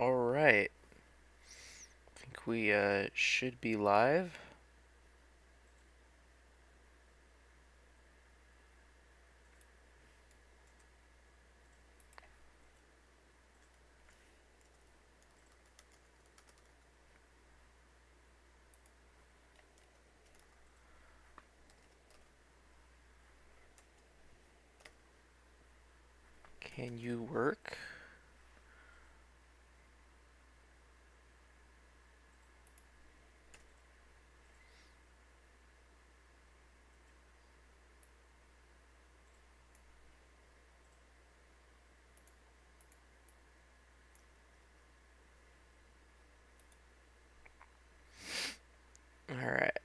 Alright, I think we should be live. Can you work? Alright.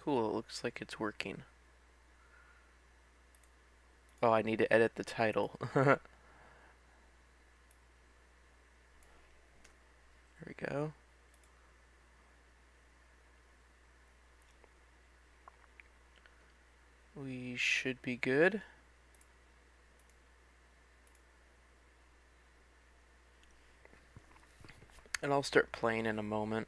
Cool, it looks like it's working. Oh, I need to edit the title. There we go. We should be good. And I'll start playing in a moment.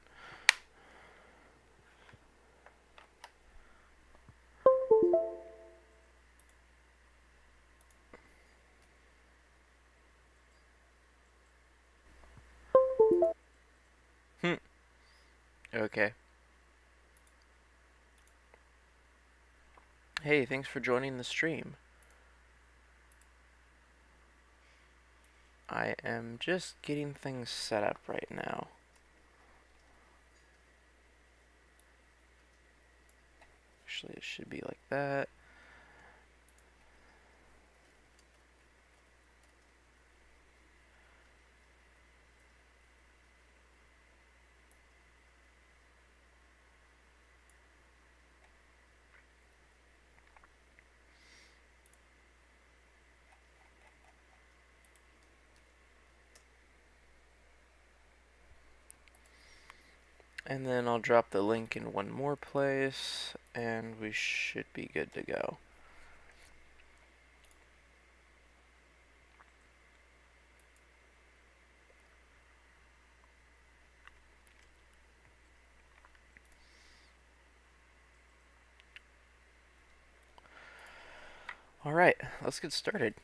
Okay. Hey, thanks for joining the stream. I am just getting things set up right now. Actually, it should be like that. And then I'll drop the link in one more place, and we should be good to go. Alright, let's get started.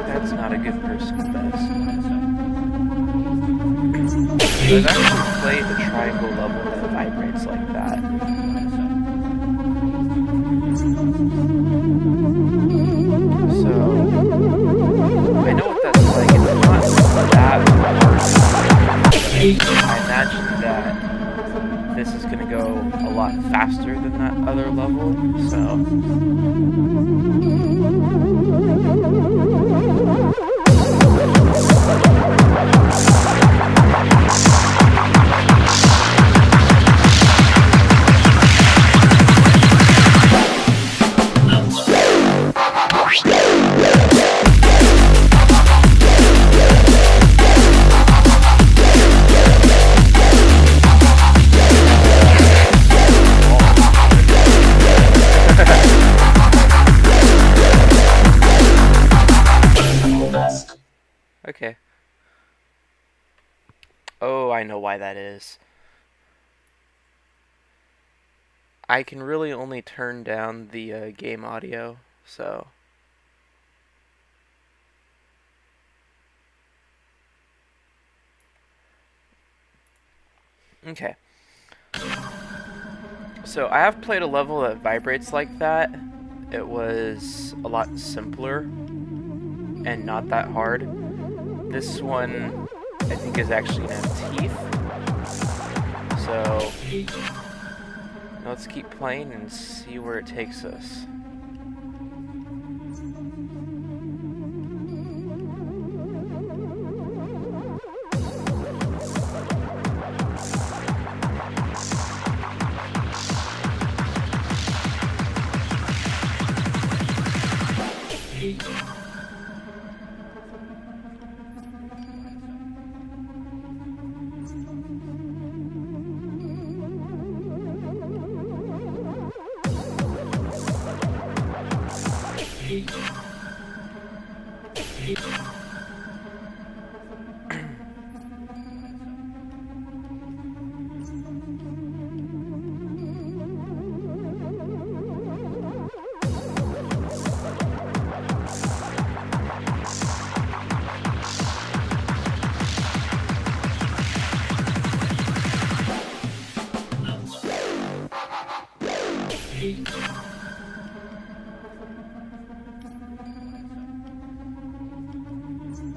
That's not a good person, I've actually played the triangle level that vibrates like that. So, I know what that's like. It's not that hard. I imagine that this is going to go a lot faster than that other level, so... Okay. Oh, I know why that is. I can really only turn down the game audio, so... Okay. So, I have played a level that vibrates like that. It was a lot simpler and not that hard. This one, I think, is actually going to have teeth. So, Let's keep playing and see where it takes us.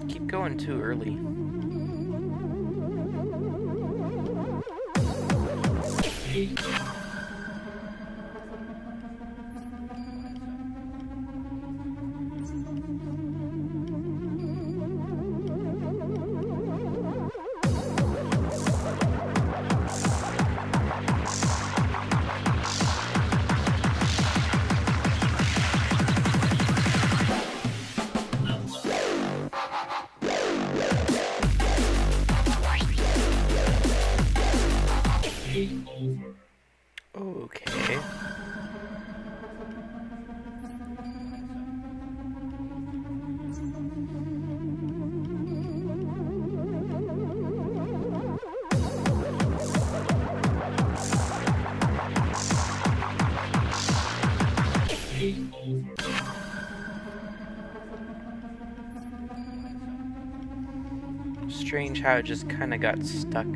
Keep going too early. Okay. Strange how it just kind of got stuck.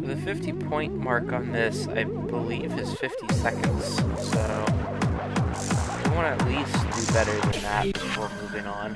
The 50-point mark on this, I believe, is 50 seconds, so we want to at least do better than that before moving on.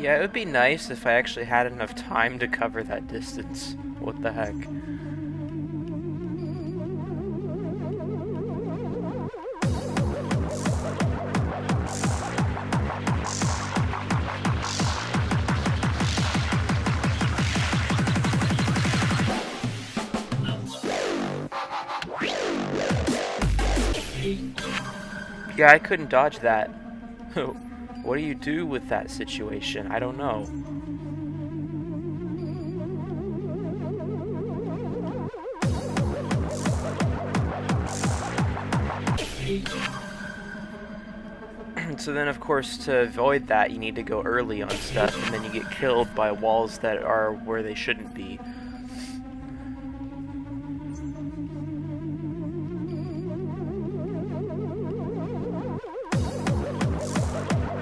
Yeah, it would be nice if I actually had enough time to cover that distance. What the heck? Yeah, I couldn't dodge that. What do you do with that situation? I don't know. So then, of course, to avoid that, you need to go early on stuff, and then you get killed by walls that are where they shouldn't be.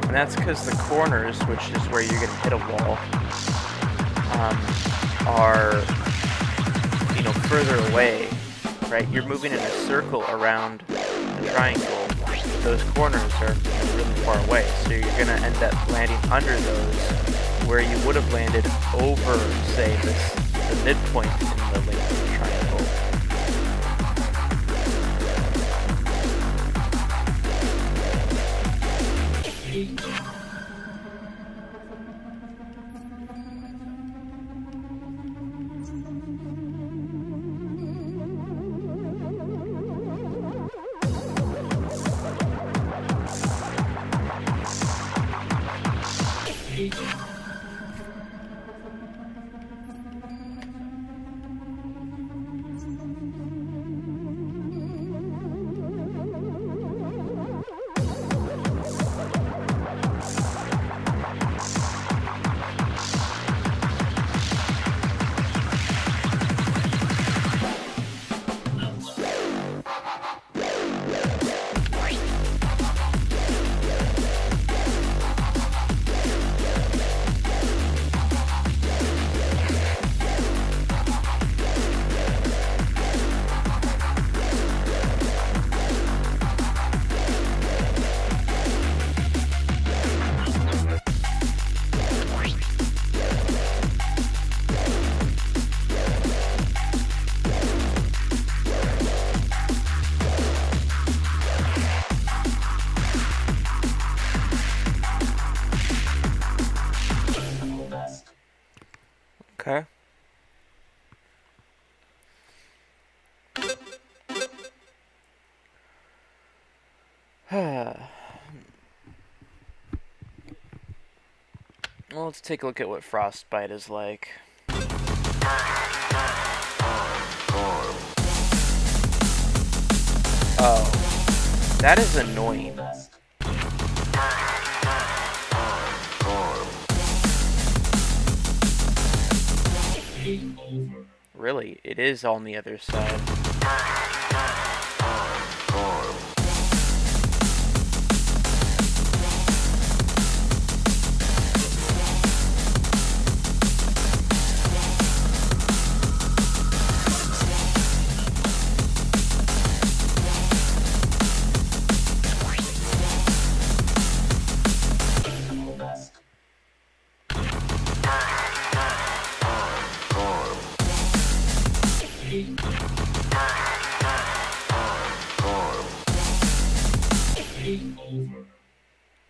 And that's because the corners, which is where you're going to hit a wall, are, you know, further away, right? You're moving in a circle around the triangle. Those corners are really far away, so you're going to end up landing under those where you would have landed over, say, the midpoint in the length of the triangle. Okay. Well, let's take a look at what frostbite is like. Oh, that is annoying. Really, it is on the other side.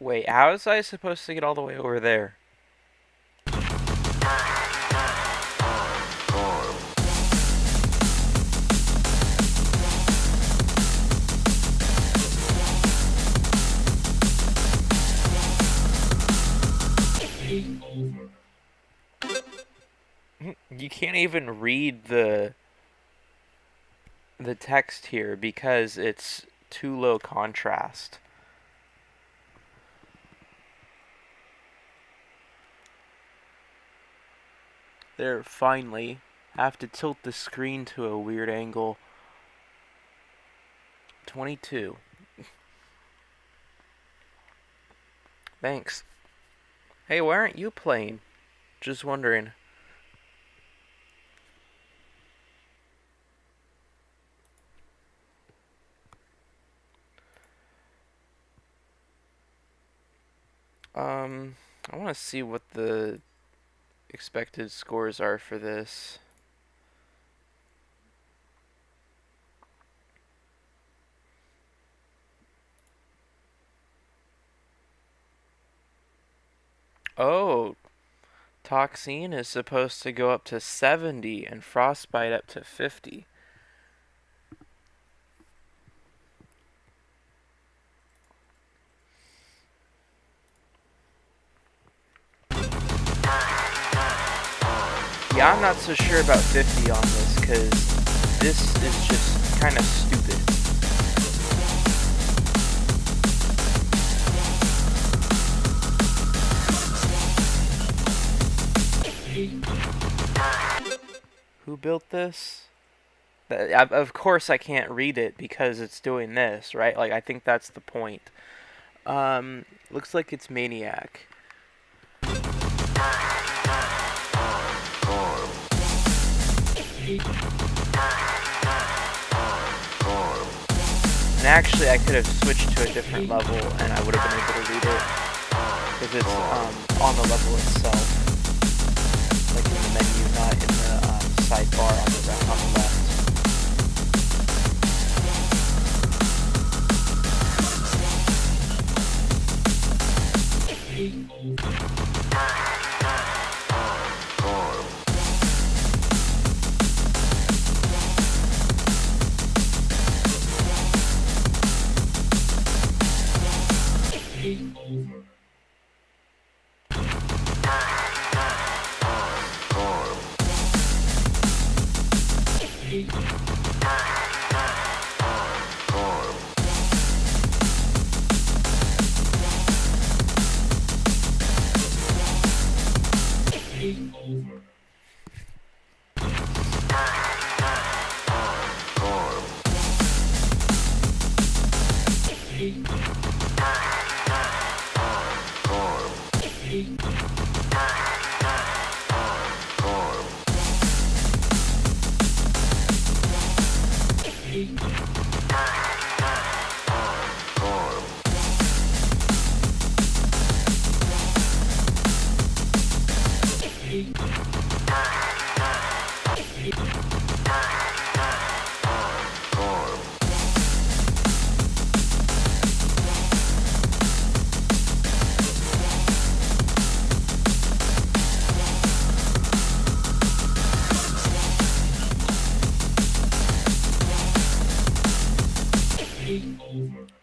Wait, how is I supposed to get all the way over there? You can't even read the text here because it's too low contrast. There, finally. I have to tilt the screen to a weird angle. 22. Thanks. Hey, why aren't you playing? Just wondering. I want to see what the expected scores are for this. Oh, toxin is supposed to go up to 70 and frostbite up to 50. Yeah, I'm not so sure about 50 on this, because this is just kind of stupid. Who built this? Of course I can't read it because it's doing this, right? Like, I think that's the point. Looks like it's Maniac. And actually, I could have switched to a different level and I would have been able to read it. Because it's on the level itself. Like in the menu, not in the sidebar on the left.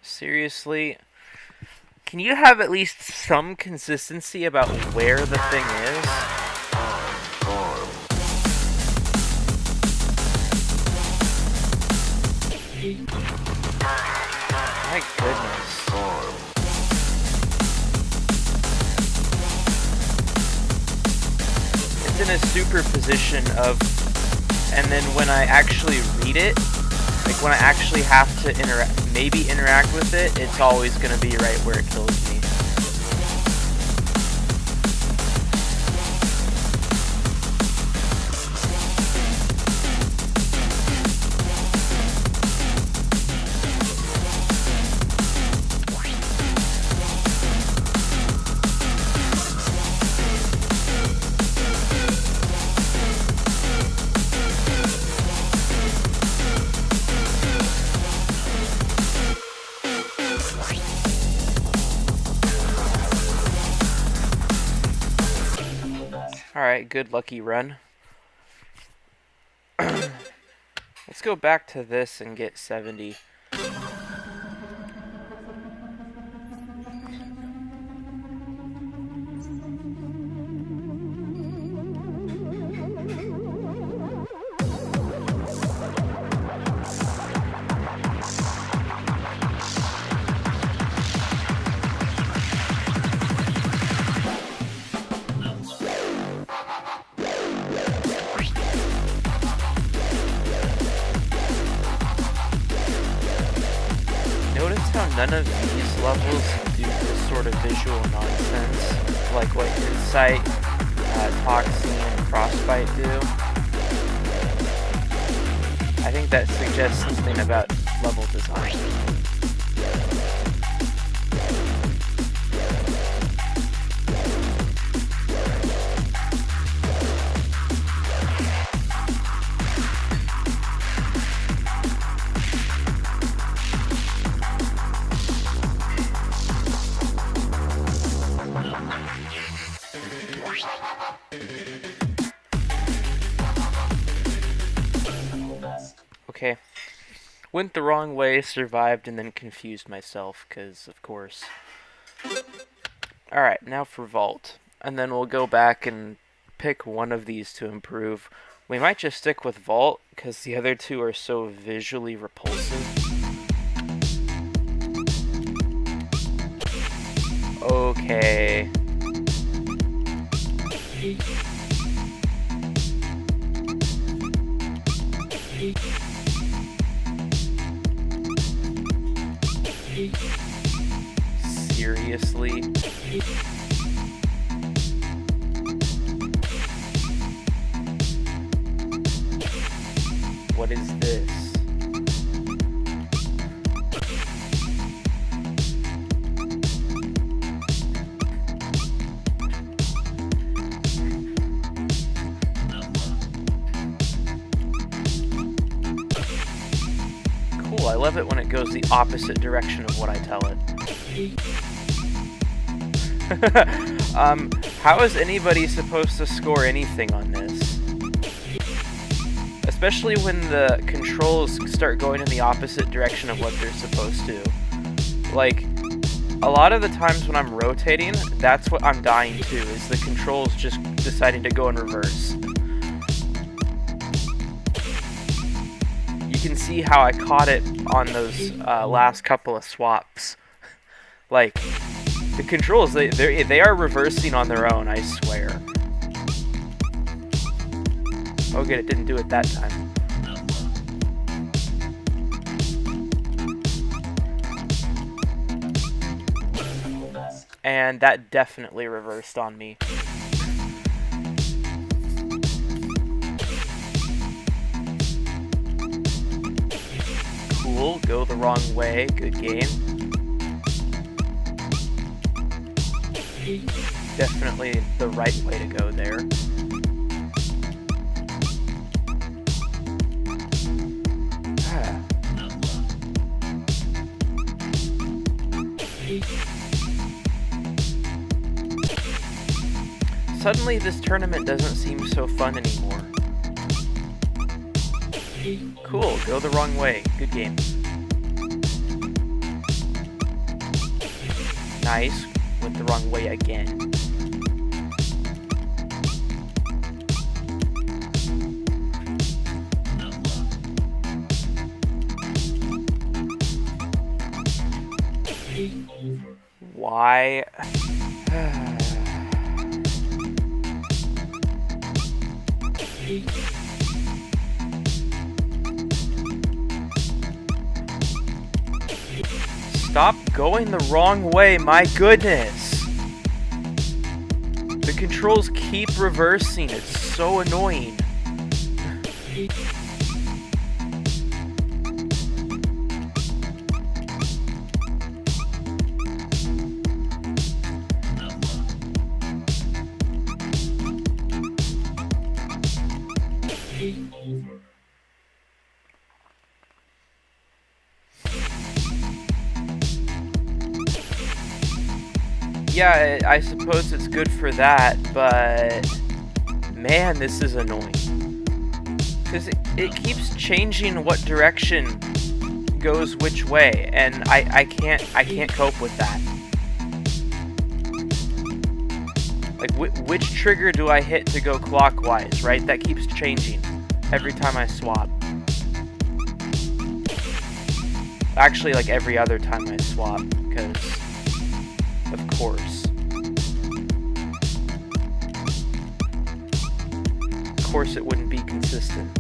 Seriously? Can you have at least some consistency about where the thing is? My goodness. It's in a superposition of, and then when I actually read it, like when I actually have to maybe interact with it, it's always going to be right where it kills me. Alright, good lucky run. Let's go back to this and get 70. None of these levels do this sort of visual nonsense, like what Insight, Toxin, and Frostbite do. I think that suggests something about level design. Went the wrong way, survived, and then confused myself, because, of course. Alright, now for vault. And then we'll go back and pick one of these to improve. We might just stick with vault, because the other two are so visually repulsive. Okay. Seriously? What is this? Cool, I love it when it goes the opposite direction of what I tell it. How is anybody supposed to score anything on this? Especially when the controls start going in the opposite direction of what they're supposed to. Like, a lot of the times when I'm rotating, that's what I'm dying to, is the controls just deciding to go in reverse. You can see how I caught it on those last couple of swaps. Like, the controls, they are reversing on their own, I swear. Oh good, it didn't do it that time. And that definitely reversed on me. Cool, go the wrong way, good game. Definitely the right way to go there. Suddenly this tournament doesn't seem so fun anymore. Cool, go the wrong way. Good game. Nice, went the wrong way again. Why? Stop going the wrong way, my goodness! The controls keep reversing, it's so annoying. Yeah, I suppose it's good for that, but man, this is annoying. Because it keeps changing what direction goes which way, and I can't cope with that. Like, which trigger do I hit to go clockwise, right? That keeps changing every time I swap. Actually, like every other time I swap, because of course. Of course it wouldn't be consistent.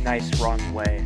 Nice wrong way.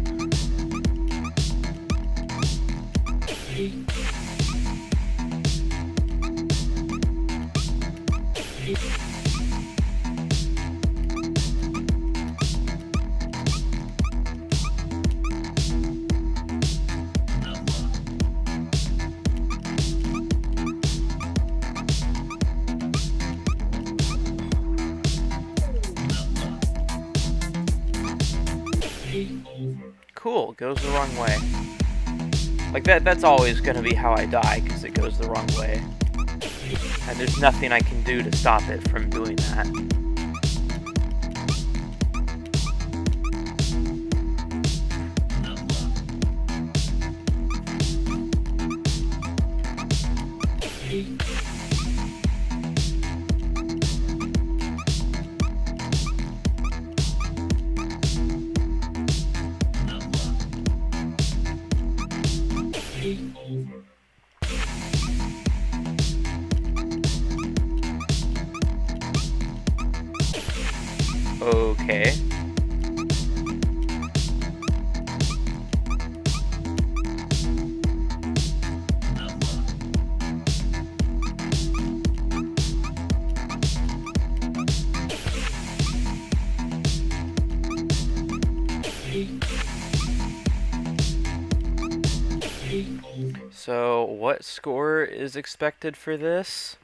cool, goes the wrong way. Like, that's always going to be how I die, because it goes the wrong way. And there's nothing I can do to stop it from doing that. Okay. So, what score is expected for this?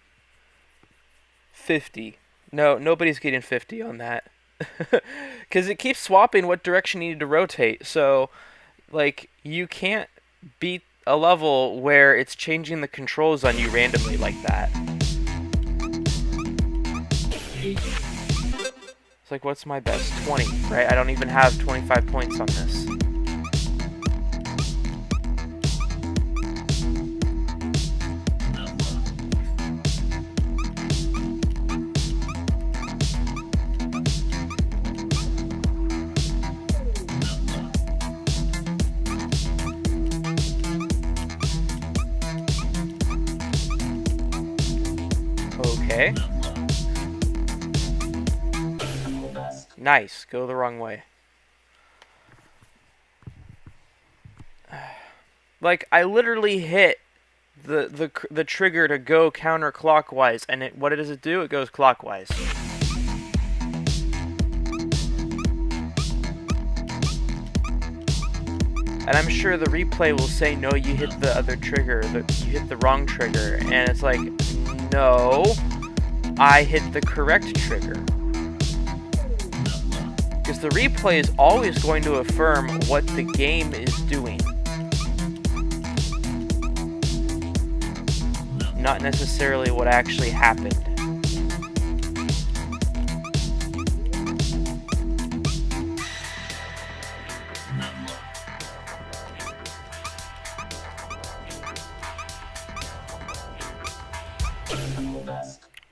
50. No, nobody's getting 50 on that. Because it keeps swapping what direction you need to rotate. So, like, you can't beat a level where it's changing the controls on you randomly like that. It's like, what's my best? 20, right? I don't even have 25 points on this. Okay. Nice. Go the wrong way. Like, I literally hit the trigger to go counterclockwise, and what does it do? It goes clockwise. And I'm sure the replay will say, no, you hit the other trigger, you hit the wrong trigger. And it's like, no, I hit the correct trigger. Because the replay is always going to affirm what the game is doing. Not necessarily what actually happened.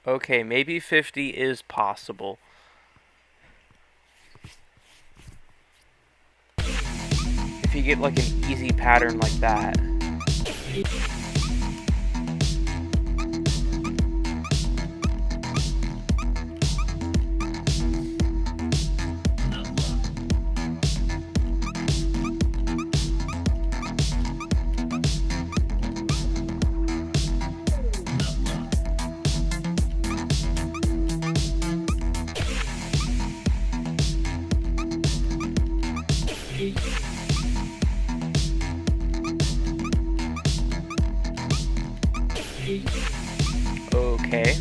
Okay, maybe 50 is possible. If you get like an easy pattern like that. Okay.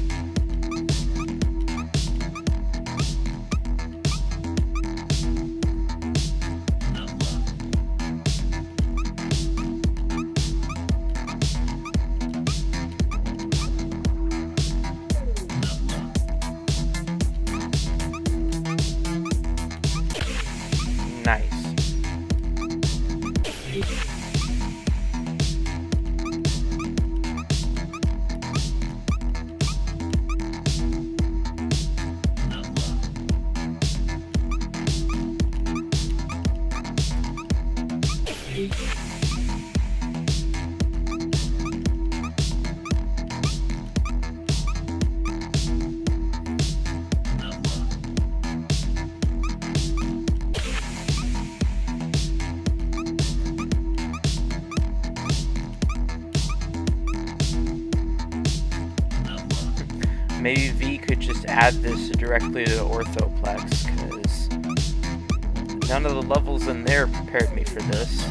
Nice. Maybe V could just add this directly to Orthoplex, because none of the levels in there prepared me for this.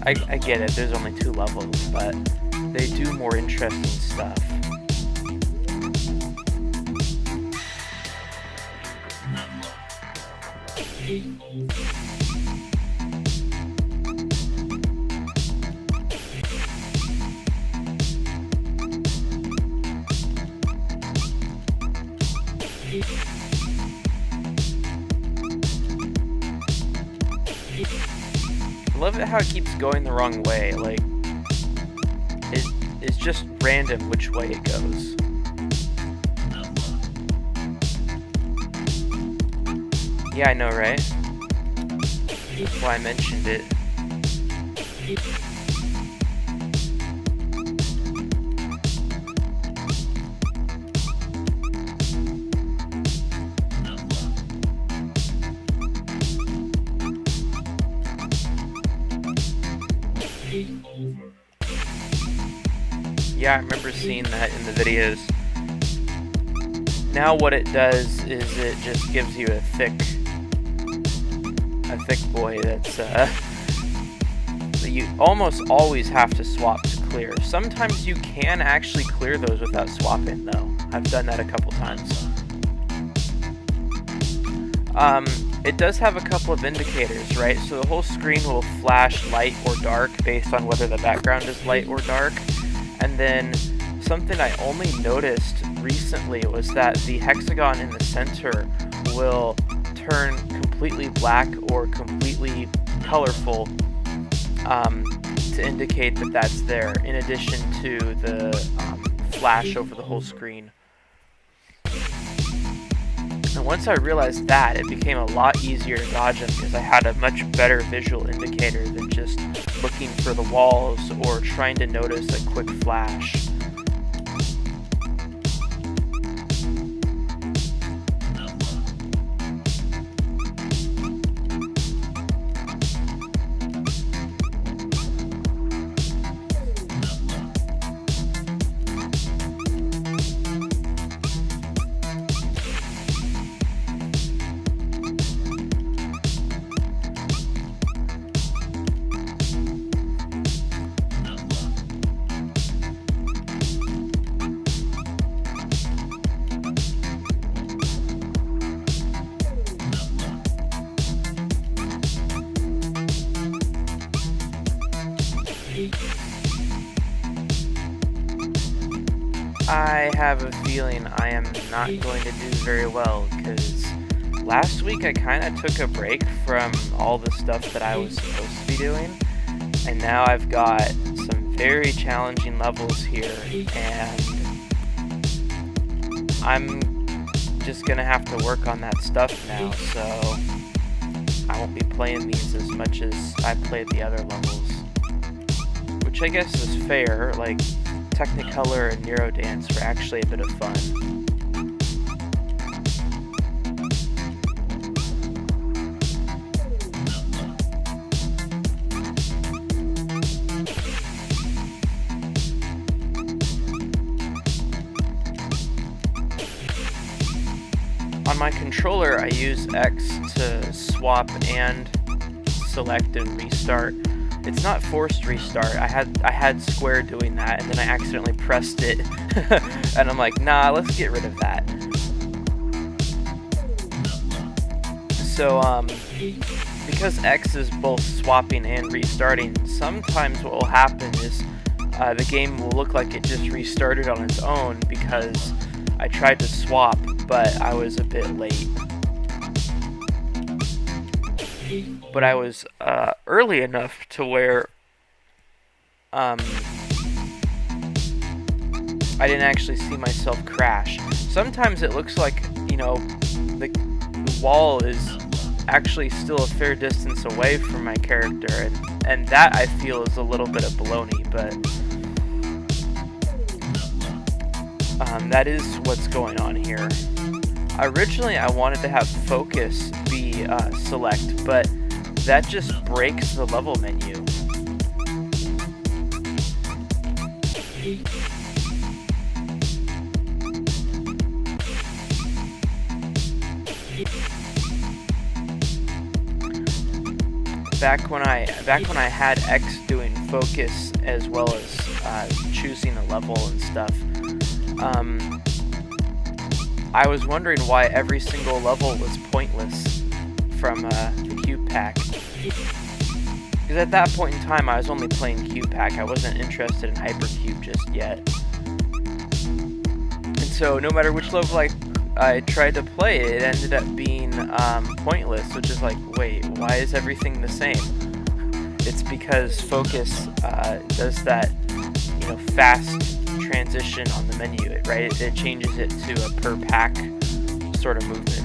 I get it, there's only 2 levels, but they do more interesting stuff. I love it how it keeps going the wrong way. Like, it's just random which way it goes. Yeah, I know, right? That's why I mentioned it. Yeah, I remember seeing that in the videos. Now what it does is it just gives you a thick boy that's you almost always have to swap to clear. Sometimes you can actually clear those without swapping though. I've done that a couple times. It does have a couple of indicators, right? So the whole screen will flash light or dark based on whether the background is light or dark. And then something I only noticed recently was that the hexagon in the center will turn completely black or completely colorful to indicate that that's there, in addition to the flash over the whole screen. And once I realized that, it became a lot easier to dodge them because I had a much better visual indicator than just looking for the walls or trying to notice a quick flash. I have a feeling I am not going to do very well, because last week I kind of took a break from all the stuff that I was supposed to be doing, and now I've got some very challenging levels here, and I'm just going to have to work on that stuff now, so I won't be playing these as much as I played the other levels, which I guess is fair. Like, Technicolor and Neurodance were actually a bit of fun. On my controller, I use X to swap and select and restart. It's not forced restart. I had Square doing that, and then I accidentally pressed it, and I'm like, nah, let's get rid of that. So, because X is both swapping and restarting, sometimes what will happen is the game will look like it just restarted on its own because I tried to swap, but I was a bit late. But I was early enough to where I didn't actually see myself crash. Sometimes it looks like, you know, the wall is actually still a fair distance away from my character, and that I feel is a little bit of baloney, but that is what's going on here. Originally I wanted to have focus be select, but that just breaks the level menu. Back when I had X doing focus as well as choosing a level and stuff, I was wondering why every single level was pointless from the Pack. Because at that point in time, I was only playing Cube Pack. I wasn't interested in Hypercube just yet. And so, no matter which level I tried to play, it ended up being pointless, which is like, wait, why is everything the same? It's because Focus does that, you know, fast transition on the menu, right? It changes it to a per pack sort of movement.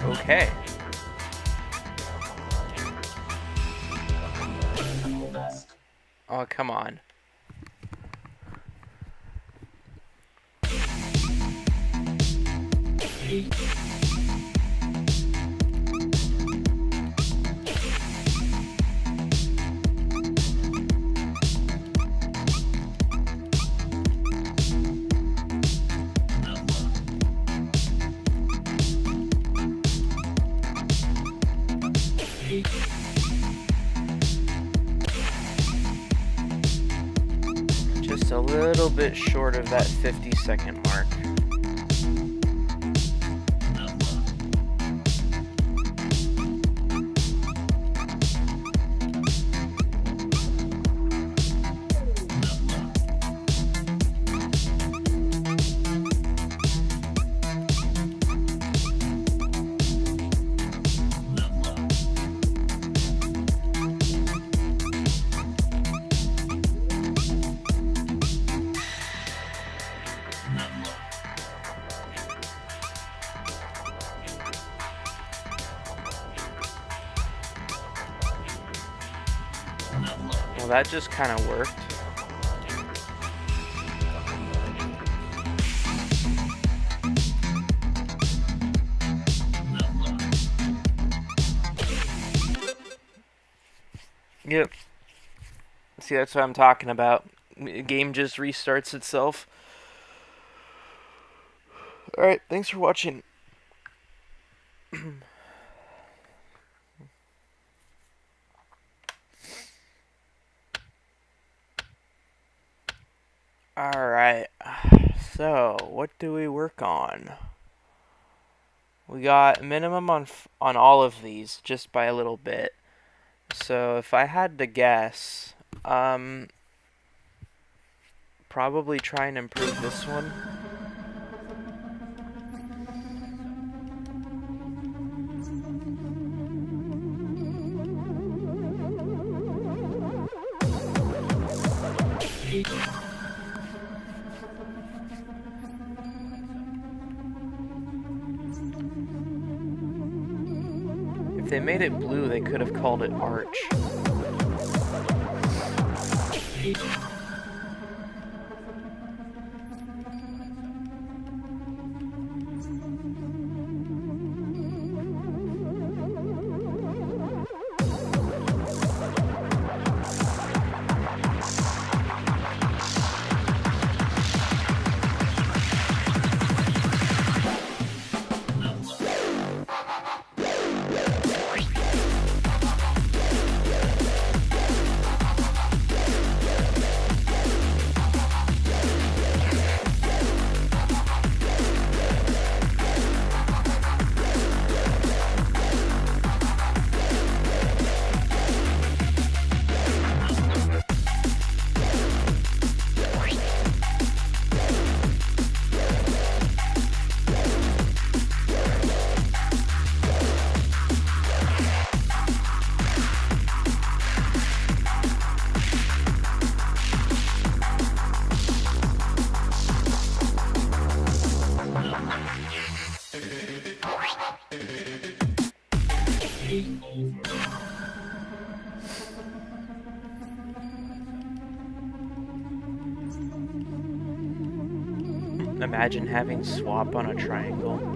Okay. Oh, come on. Just a little bit short of that 50-second mark. Well, that just kind of worked. Yep. See, that's what I'm talking about. The game just restarts itself. Alright, thanks for watching. Alright, so what do we work on? We got minimum on all of these, just by a little bit. So if I had to guess, probably try and improve this one. If they made it blue, they could have called it Arch. Imagine having swap on a triangle.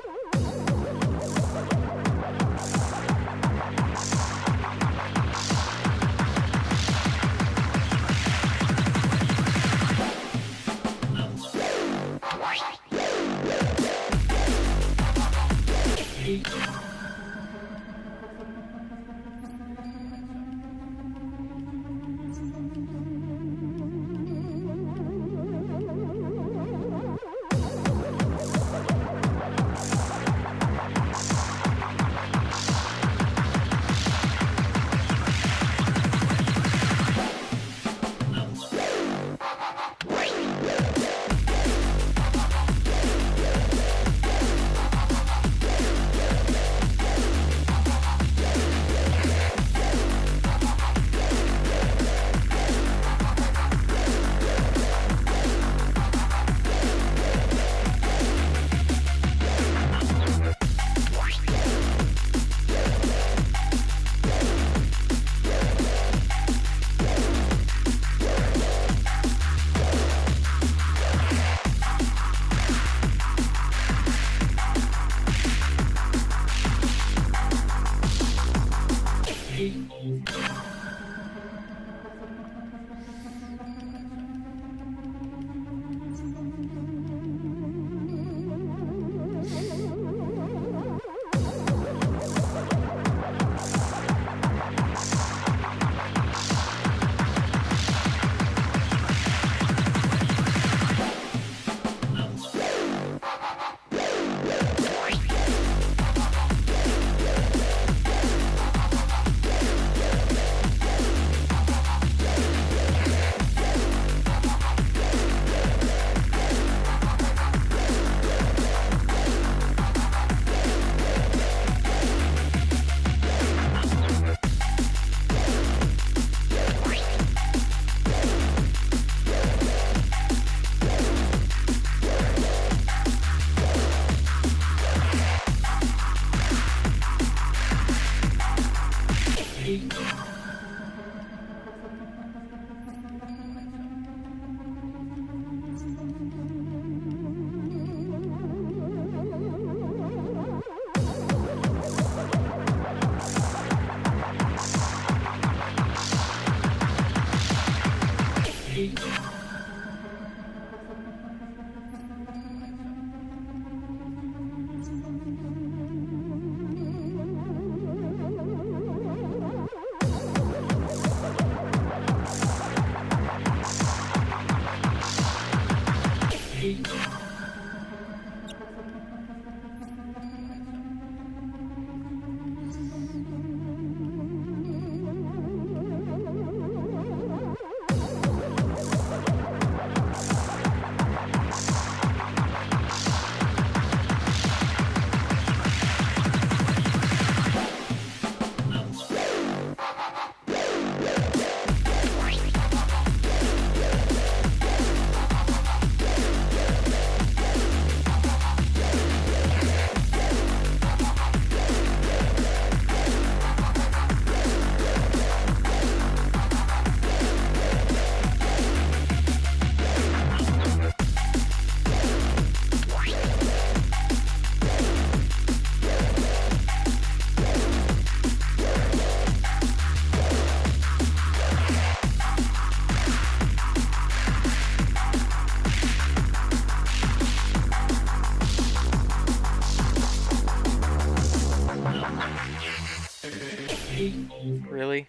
Really?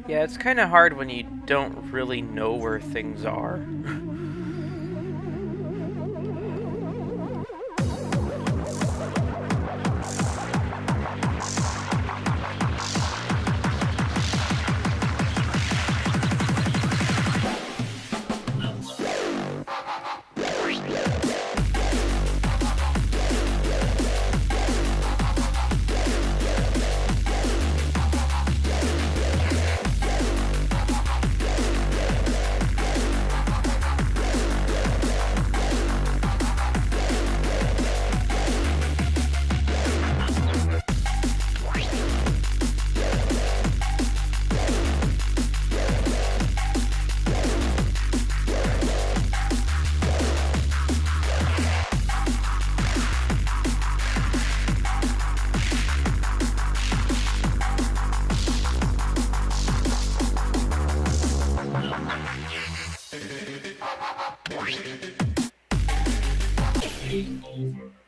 Yeah, it's kind of hard when you don't really know where things are.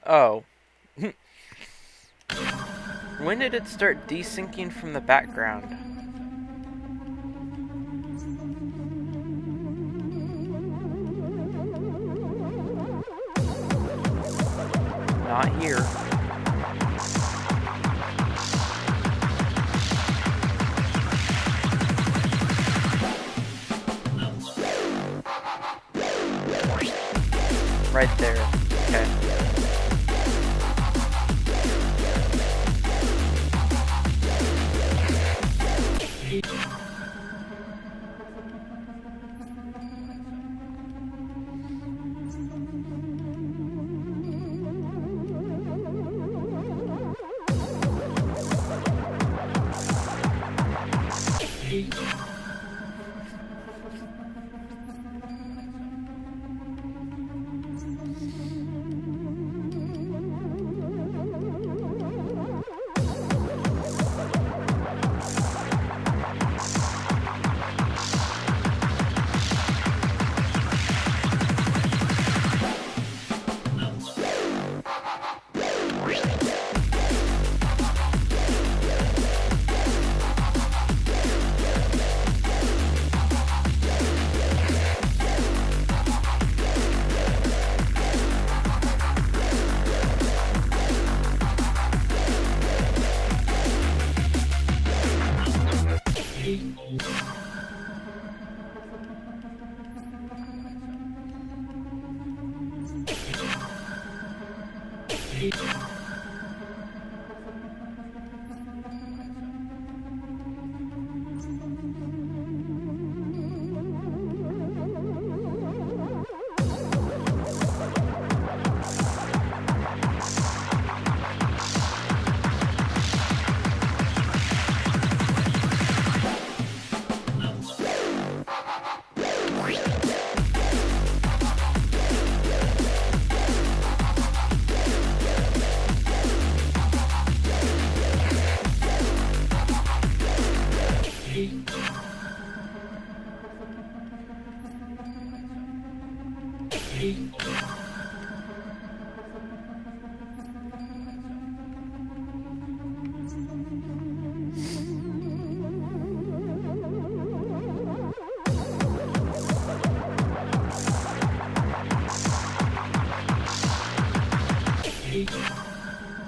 Oh. When did it start desyncing from the background? Not here. Right there. Okay.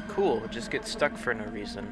Cool, just get stuck for no reason.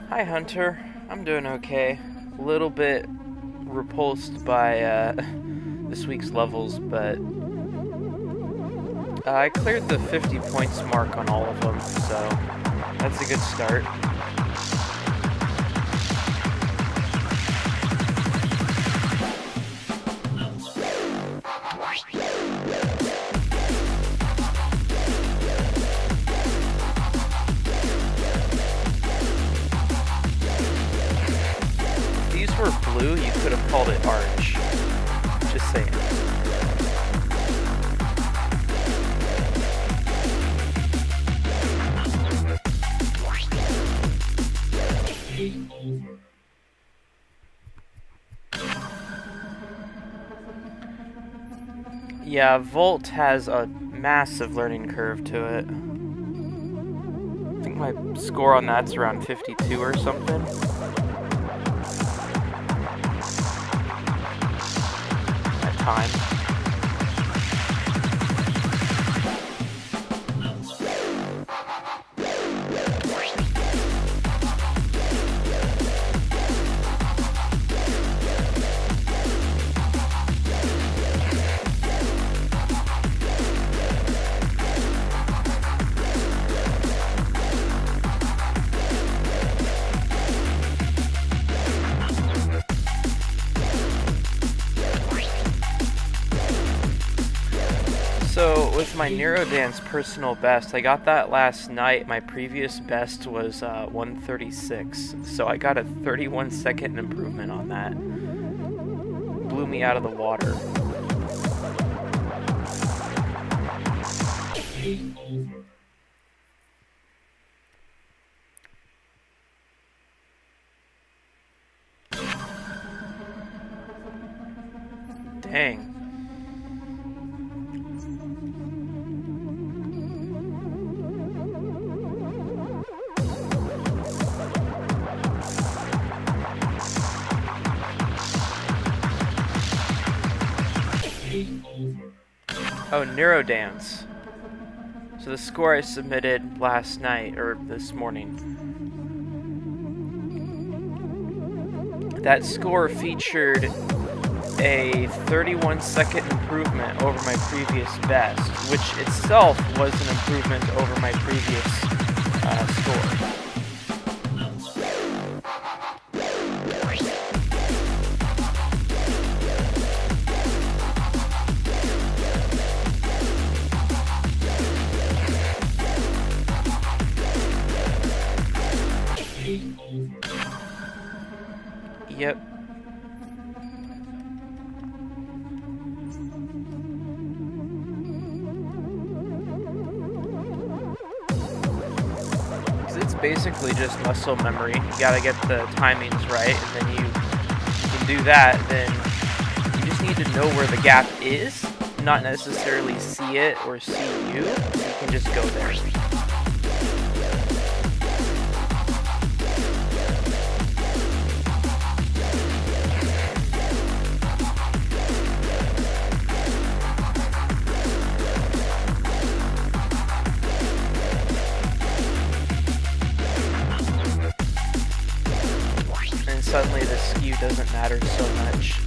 Hi Hunter, I'm doing okay. A little bit repulsed by this week's levels, but I cleared the 50 points mark on all of them, so that's a good start. Were blue, you could have called it orange. Just saying. Yeah, Volt has a massive learning curve to it. I think my score on that's around 52 or something. Time. So with my Neurodance personal best, I got that last night. My previous best was 136, so I got a 31-second improvement on that. Blew me out of the water. Dang. Oh, Neurodance. So the score I submitted last night, or this morning, that score featured a 31-second improvement over my previous best, which itself was an improvement over my previous score. Yep. It's basically just muscle memory. You gotta get the timings right, and then you can do that. Then you just need to know where the gap is, not necessarily see it or see you. You can just go there. Suddenly the skew doesn't matter so much.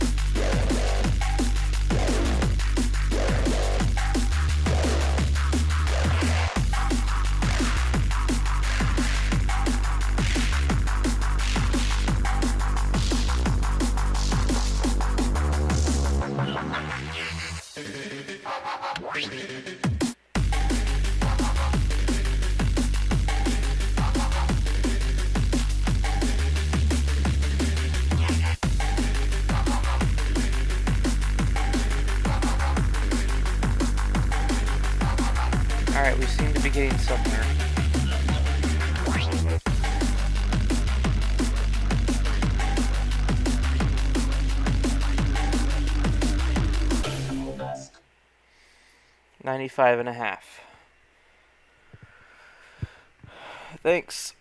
Alright, we seem to be getting somewhere. $95.5. Thanks.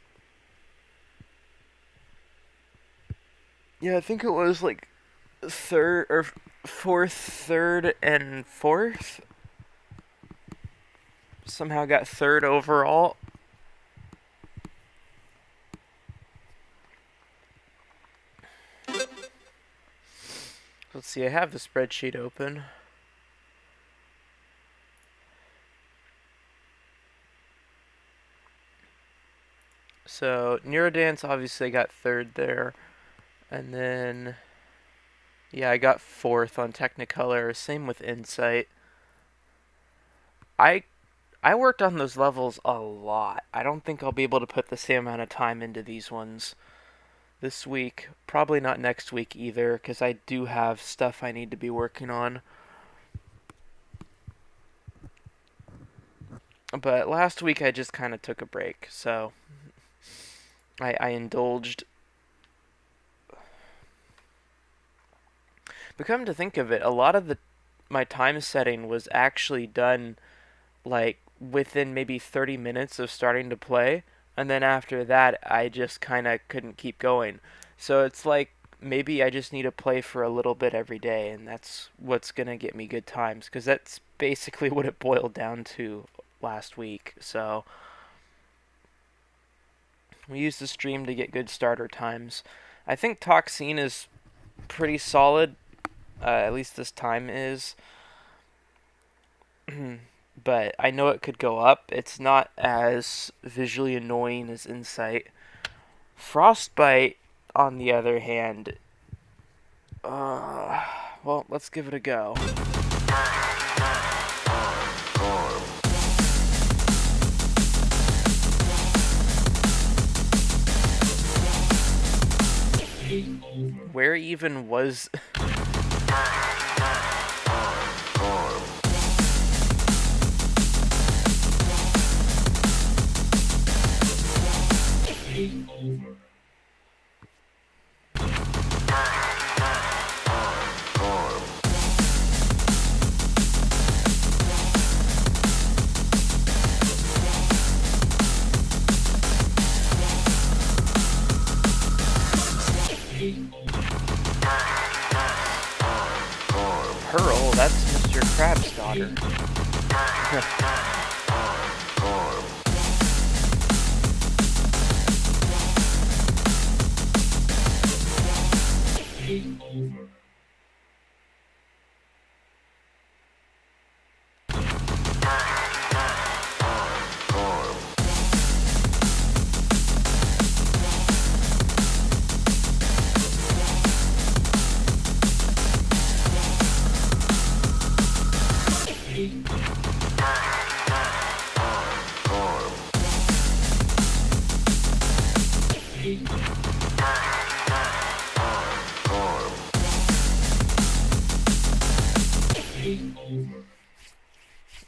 Yeah, I think it was like third or fourth, third, and fourth. Somehow got third overall. Let's see, I have the spreadsheet open. So Neurodance obviously got third there. And then, yeah, I got fourth on Technicolor. Same with Insight. I worked on those levels a lot. I don't think I'll be able to put the same amount of time into these ones this week. Probably not next week either, because I do have stuff I need to be working on. But last week I just kind of took a break, so I indulged. But come to think of it, a lot of my time setting was actually done like within maybe 30 minutes of starting to play, and then after that I just kind of couldn't keep going. So it's like maybe I just need to play for a little bit every day, and that's what's gonna get me good times, because that's basically what it boiled down to last week. So we used the stream to get good starter times. I think Toxine is pretty solid, at least this time is. But I know it could go up. It's not as visually annoying as Insight. Frostbite, on the other hand, well, let's give it a go. where even was... Pearl, that's Mr. Crab's daughter.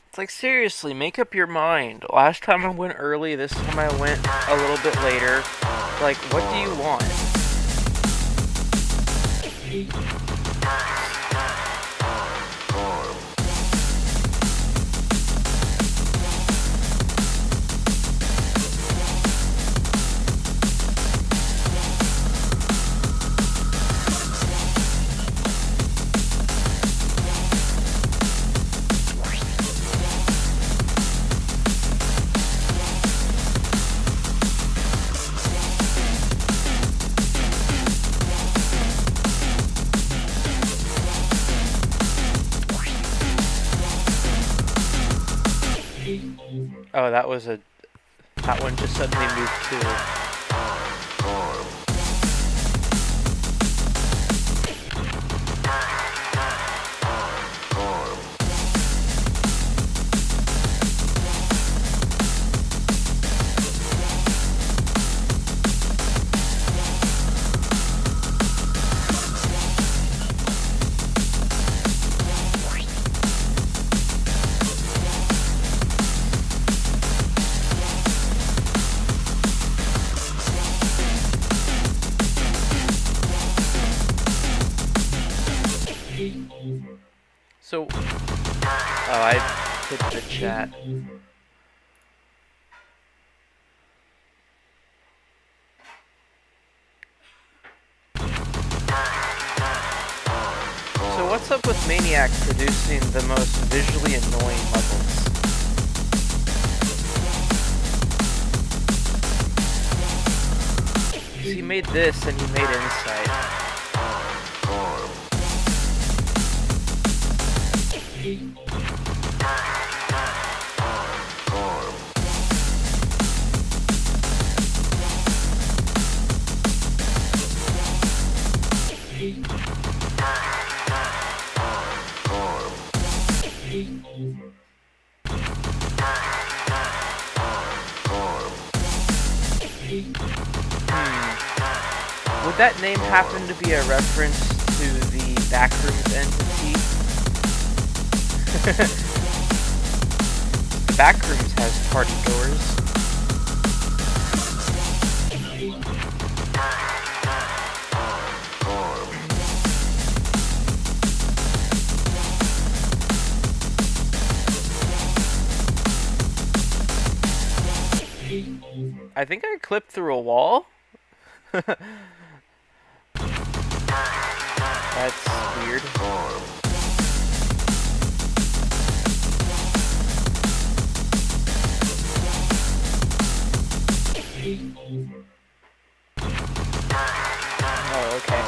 It's like, seriously, make up your mind. Last time I went early, this time I went a little bit later. Like, what do you want? Oh, that one just suddenly moved too. So, oh, I hit the chat. So what's up with Maniac producing the most visually annoying levels? He made this and he made Insight. Would that name happen to be a reference to the Backrooms entity? The Backrooms has party doors. I think I clipped through a wall. That's weird. Oh, okay.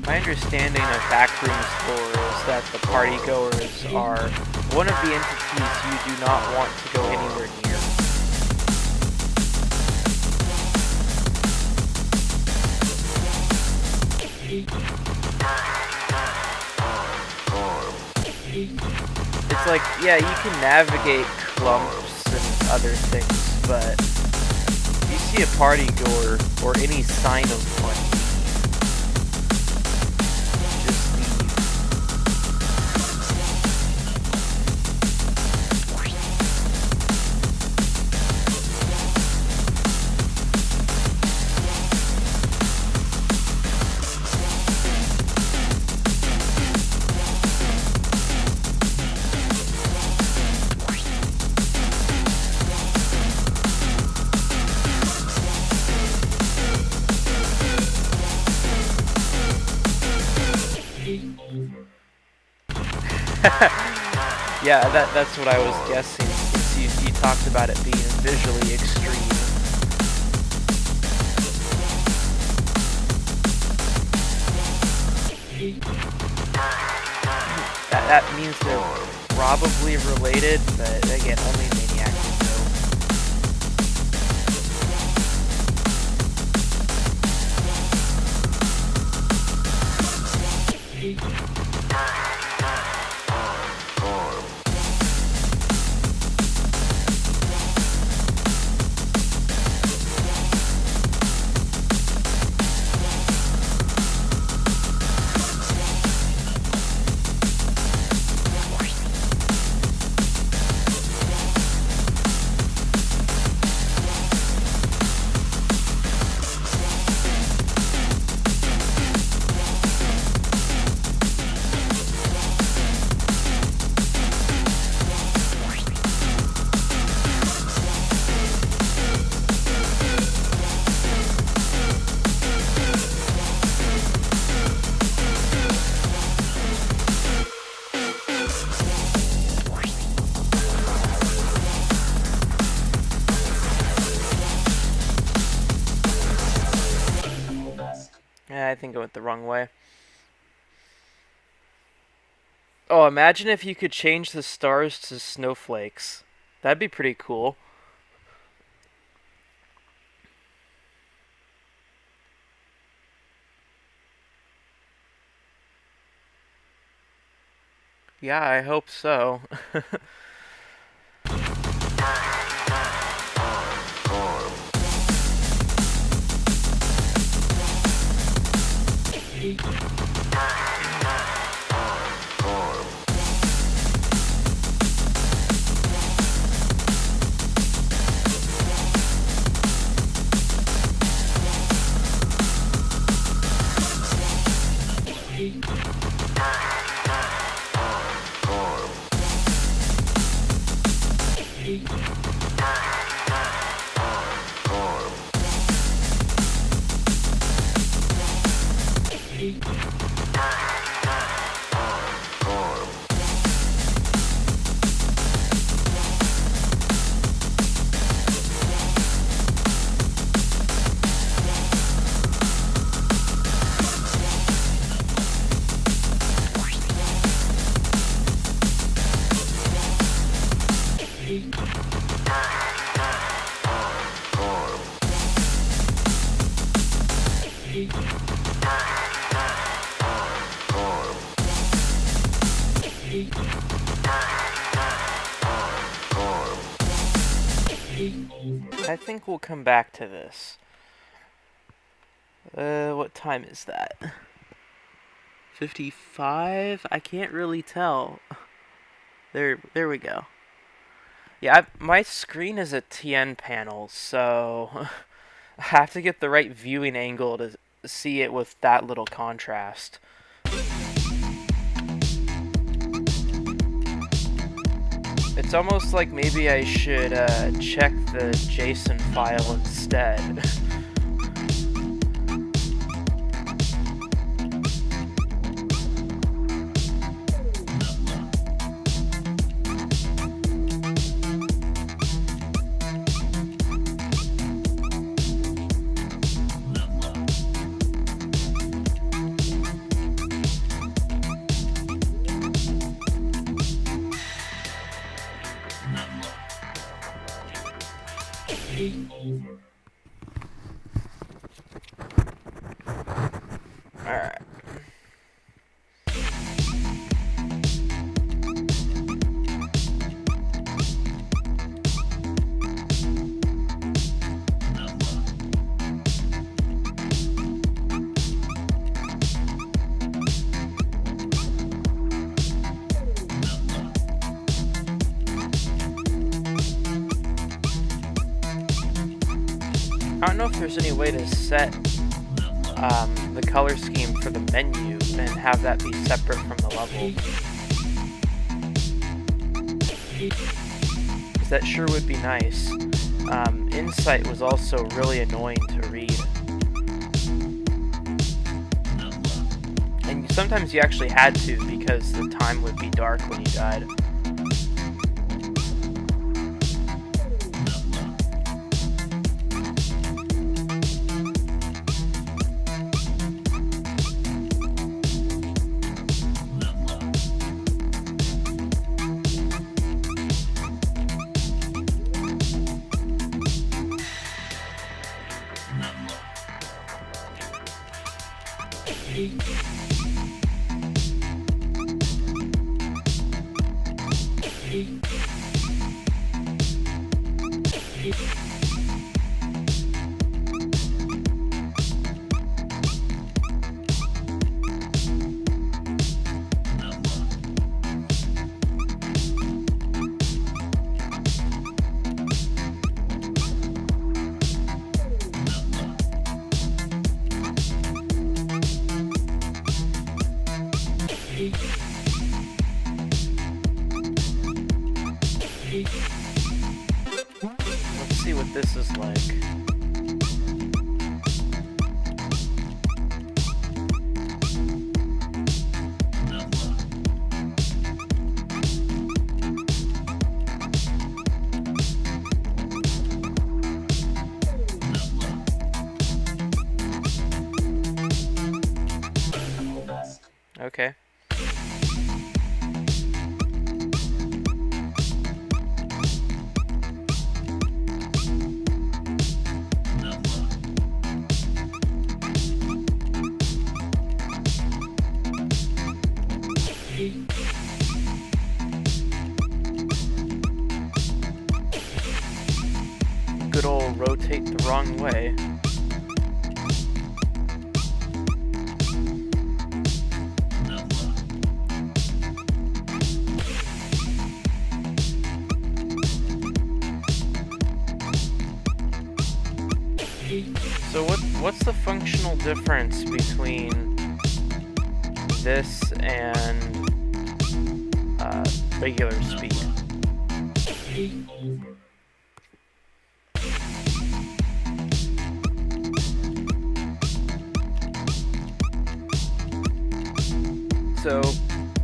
My understanding of backrooms lore is that the partygoers are one of the entities you do not want to go anywhere near. It's like, yeah, you can navigate clumps and other things, but if you see a partygoer or any sign of one, just leave. Yeah, that's what I was guessing, since you talked about it being visually extreme. That means they're probably related, but again, only maniacs know. Yeah, I think I went the wrong way. Oh, imagine if you could change the stars to snowflakes. That'd be pretty cool. Yeah, I hope so. I think we'll come back to this. What time is that? 55? I can't really tell. There we go. Yeah, my screen is a TN panel, so I have to get the right viewing angle to see it with that little contrast. It's almost like maybe I should check the JSON file instead. Alright. I don't know if there's any way to set the color scheme for the menu and have that be separate from the level. Because that sure would be nice. Insight was also really annoying to read. And sometimes you actually had to because the time would be dark when you died. Let's see what this is like. Okay. Good old rotate the wrong way. So what's the functional difference between this and regular speed? So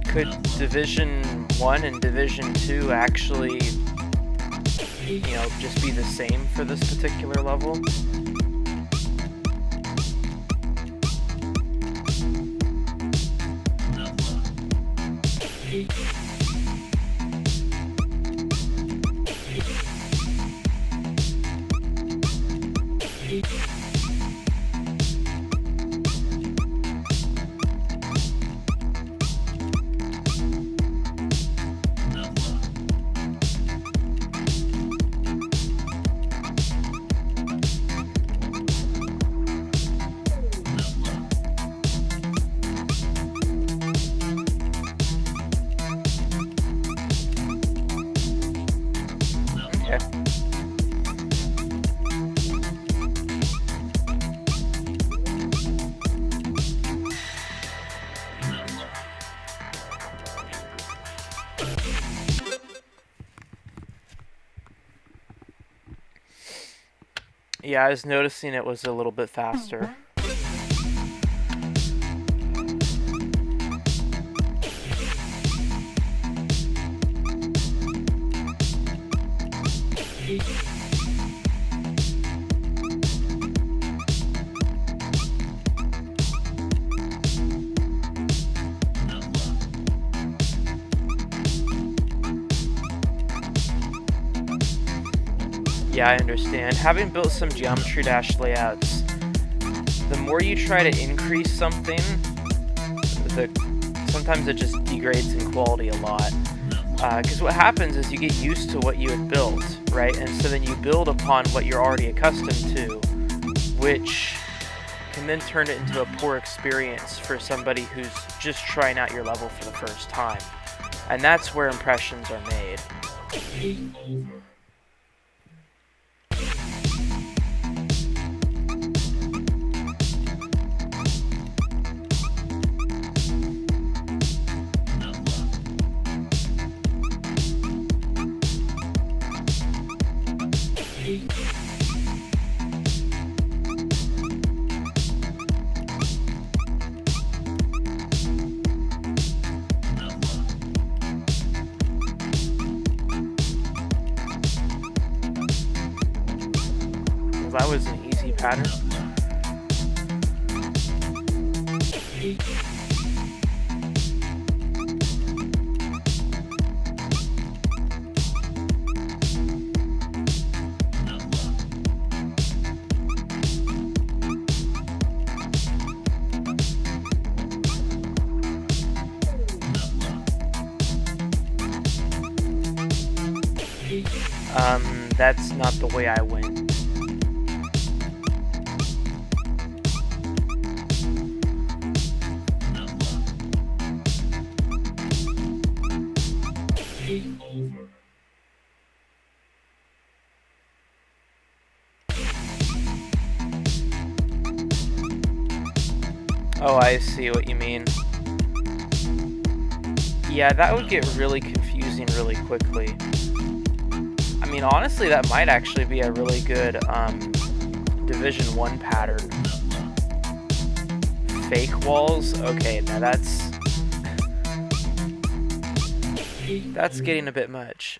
could Division 1 and Division 2 actually, just be the same for this particular level? Okay. Yeah, I was noticing it was a little bit faster. Yeah, I understand. Having built some Geometry Dash layouts, the more you try to increase something, sometimes it just degrades in quality a lot. Because what happens is you get used to what you had built, right? And so then you build upon what you're already accustomed to, which can then turn it into a poor experience for somebody who's just trying out your level for the first time. And that's where impressions are made. That was an easy pattern. That's not the way I went. Oh, I see what you mean. Yeah, that would get really confusing really quickly. I mean, honestly, that might actually be a really good Division 1 pattern. Fake walls? Okay, now that's getting a bit much.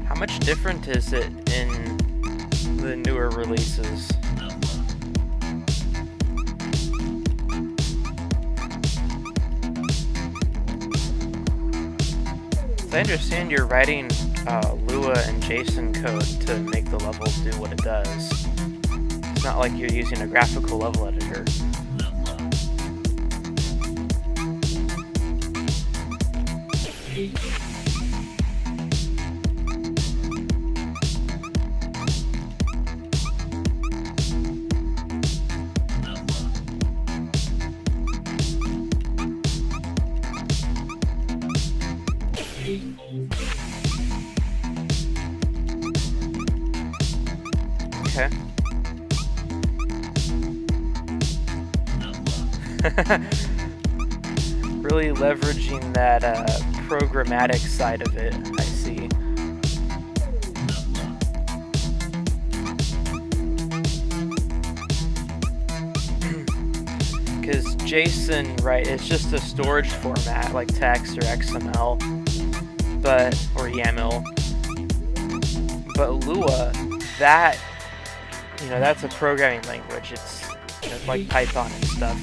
How much different is it in the newer releases? I understand you're writing Lua Lua and JSON code to make the level do what it does. It's not like you're using a graphical level editor. Okay. Really leveraging that programmatic side of it, I see. Because JSON, right, it's just a storage format like text or XML, or YAML. But Lua, that, that's a programming language. It's like Python and stuff.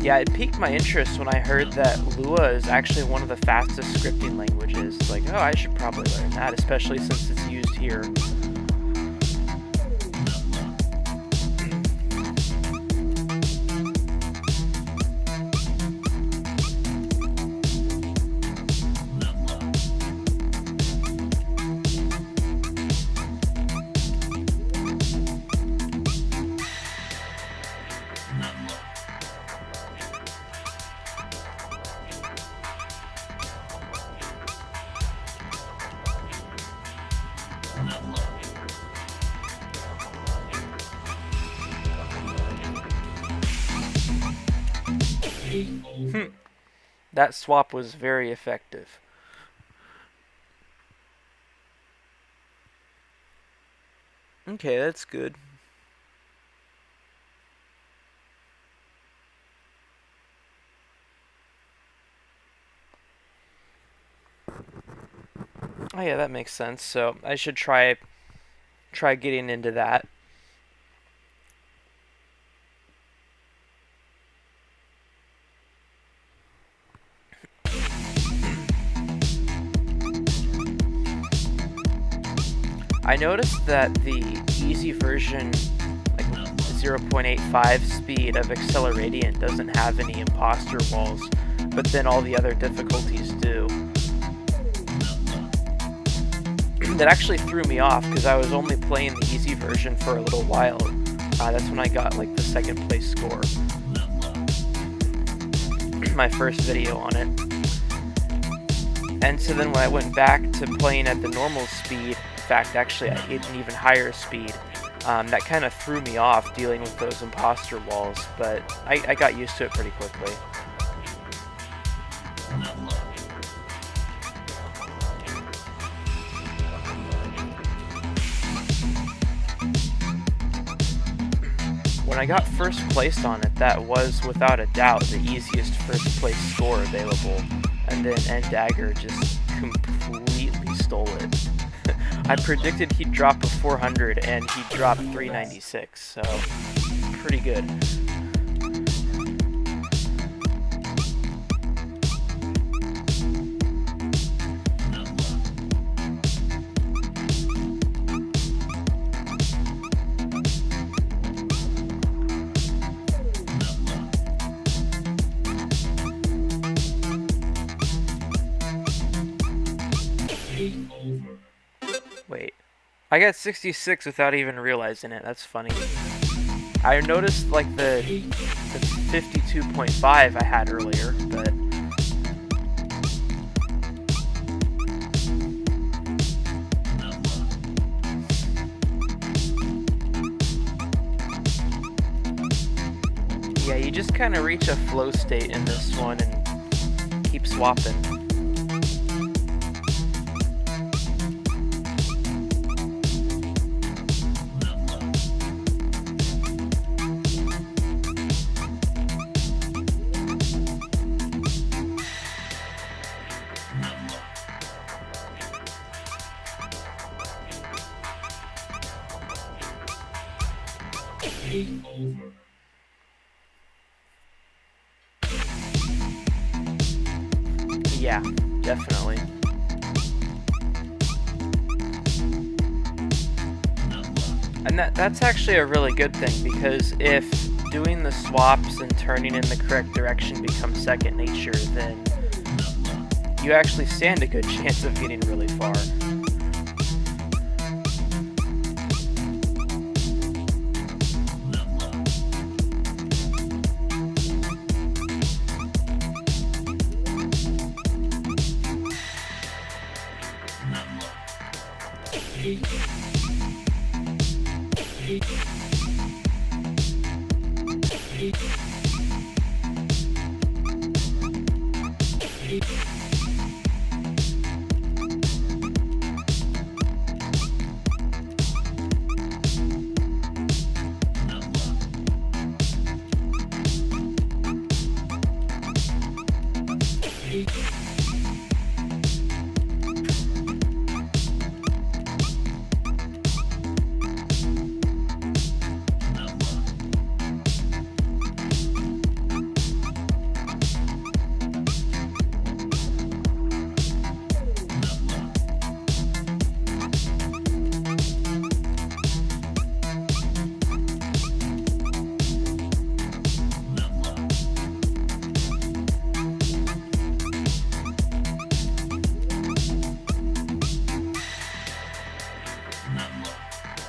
Yeah, it piqued my interest when I heard that Lua is actually one of the fastest scripting languages. Like, oh, I should probably learn that, especially since it's used here. That swap was very effective. Okay, that's good. Oh yeah, that makes sense. So I should try getting into that. I noticed that the easy version, like 0.85 speed of Acceleradiant, doesn't have any imposter walls, but then all the other difficulties do. That actually threw me off because I was only playing the easy version for a little while. That's when I got like the second place score. My first video on it. And so then when I went back to playing at the normal speed, in fact, actually I hit an even higher speed, that kind of threw me off dealing with those imposter walls, but I got used to it pretty quickly. When I got first place on it, that was without a doubt the easiest first place score available, and then N-Dagger just completely stole it. I predicted he'd drop a 400 and he dropped 396, so pretty good. Wait, I got 66 without even realizing it. That's funny. I noticed like the 52.5 I had earlier, but yeah, you just kind of reach a flow state in this one and keep swapping. Yeah, definitely. And that's actually a really good thing, because if doing the swaps and turning in the correct direction becomes second nature, then you actually stand a good chance of getting really far.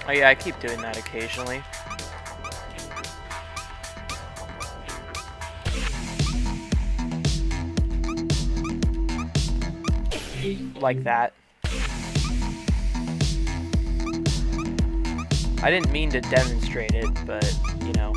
Oh yeah, I keep doing that occasionally. Like that. I didn't mean to demonstrate it, but, you know.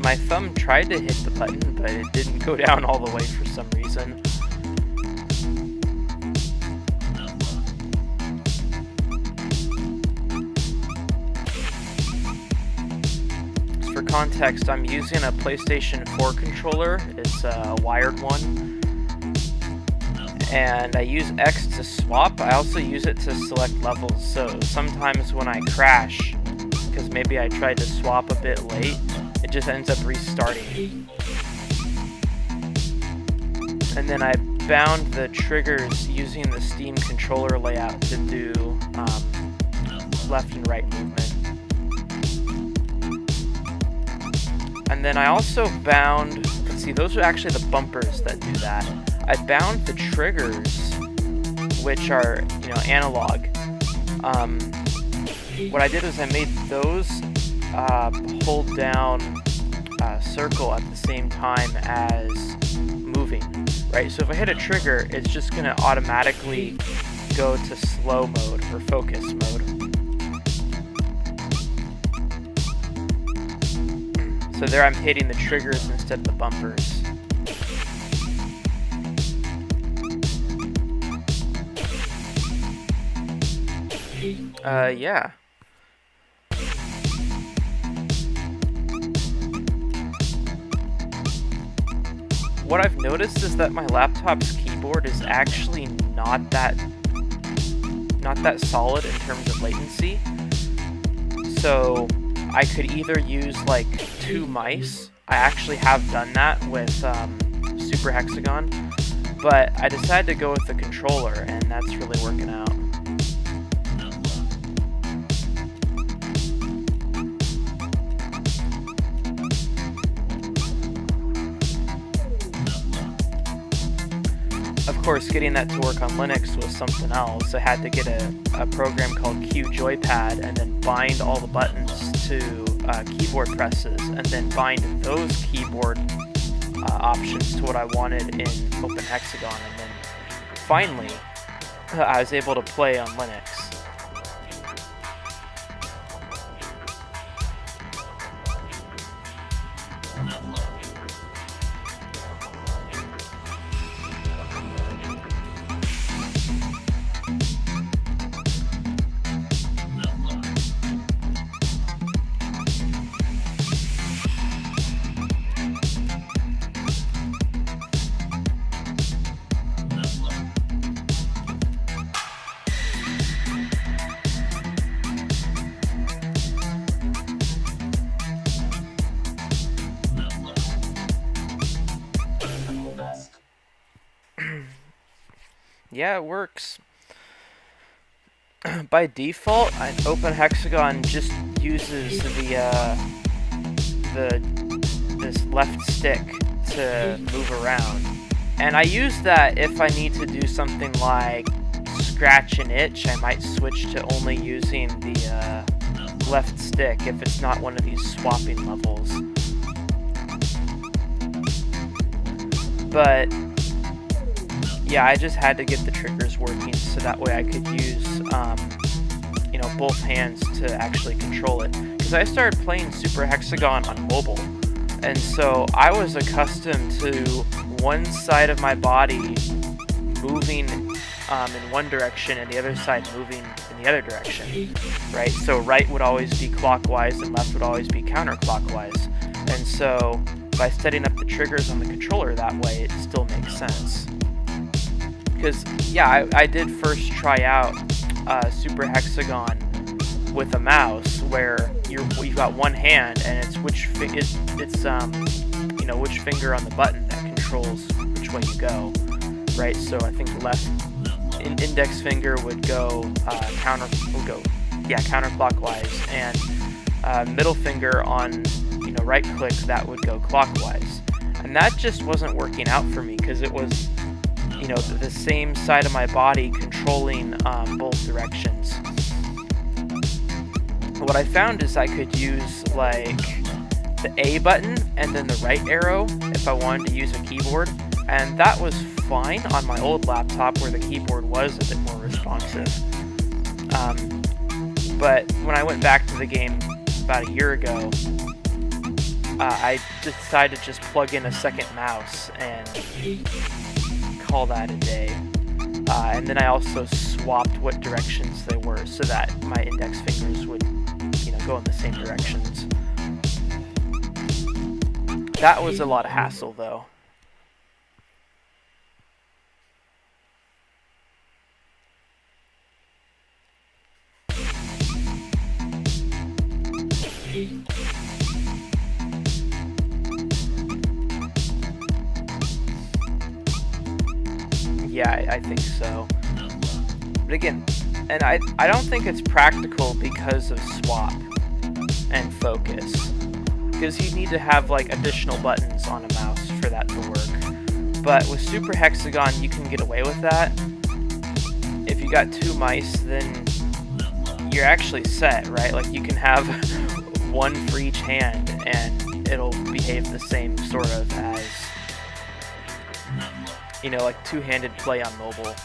My thumb tried to hit the button, but it didn't go down all the way for some reason. For context, I'm using a PlayStation 4 controller. It's a wired one. And I use X to swap. I also use it to select levels. So sometimes when I crash, because maybe I tried to swap a bit late, it just ends up restarting. And then I bound the triggers using the Steam controller layout to do left and right movement. And then I also bound, let's see, those are actually the bumpers that do that. I bound the triggers, which are, you know, analog. What I did is I made those hold down circle at the same time as moving, right? So if I hit a trigger, it's just going to automatically go to slow mode or focus mode. So there I'm hitting the triggers instead of the bumpers. Yeah. What I've noticed is that my laptop's keyboard is actually not that solid in terms of latency. So I could either use like 2 mice. I actually have done that with Super Hexagon, but I decided to go with the controller, and that's really working out. Of course, getting that to work on Linux was something else. I had to get a program called QJoypad and then bind all the buttons to keyboard presses, and then bind those keyboard options to what I wanted in Open Hexagon, and then finally I was able to play on Linux. Yeah, it works. By default, Open Hexagon just uses this left stick to move around. And I use that if I need to do something like scratch an itch. I might switch to only using the left stick if it's not one of these swapping levels. But yeah, I just had to get the triggers working so that way I could use both hands to actually control it. Because I started playing Super Hexagon on mobile, and so I was accustomed to one side of my body moving in one direction and the other side moving in the other direction, right? So right would always be clockwise and left would always be counterclockwise. And so by setting up the triggers on the controller that way, it still makes sense. Because, yeah, I did first try out Super Hexagon with a mouse where you've got one hand and it's which finger on the button that controls which way you go, right? So I think the left index finger would go counterclockwise, and middle finger on right click, that would go clockwise, and that just wasn't working out for me because it was the same side of my body controlling both directions. What I found is I could use like the A button and then the right arrow if I wanted to use a keyboard, and that was fine on my old laptop where the keyboard was a bit more responsive. But when I went back to the game about a year ago, I decided to just plug in a second mouse and call that a day. And then I also swapped what directions they were so that my index fingers would go in the same directions. That was a lot of hassle though. Yeah, I think so. But again, and I don't think it's practical because of swap and focus, because you need to have like additional buttons on a mouse for that to work. But with Super Hexagon, you can get away with that. If you got two mice, then you're actually set, right? Like you can have one for each hand and it'll behave the same sort of as like two-handed play on mobile.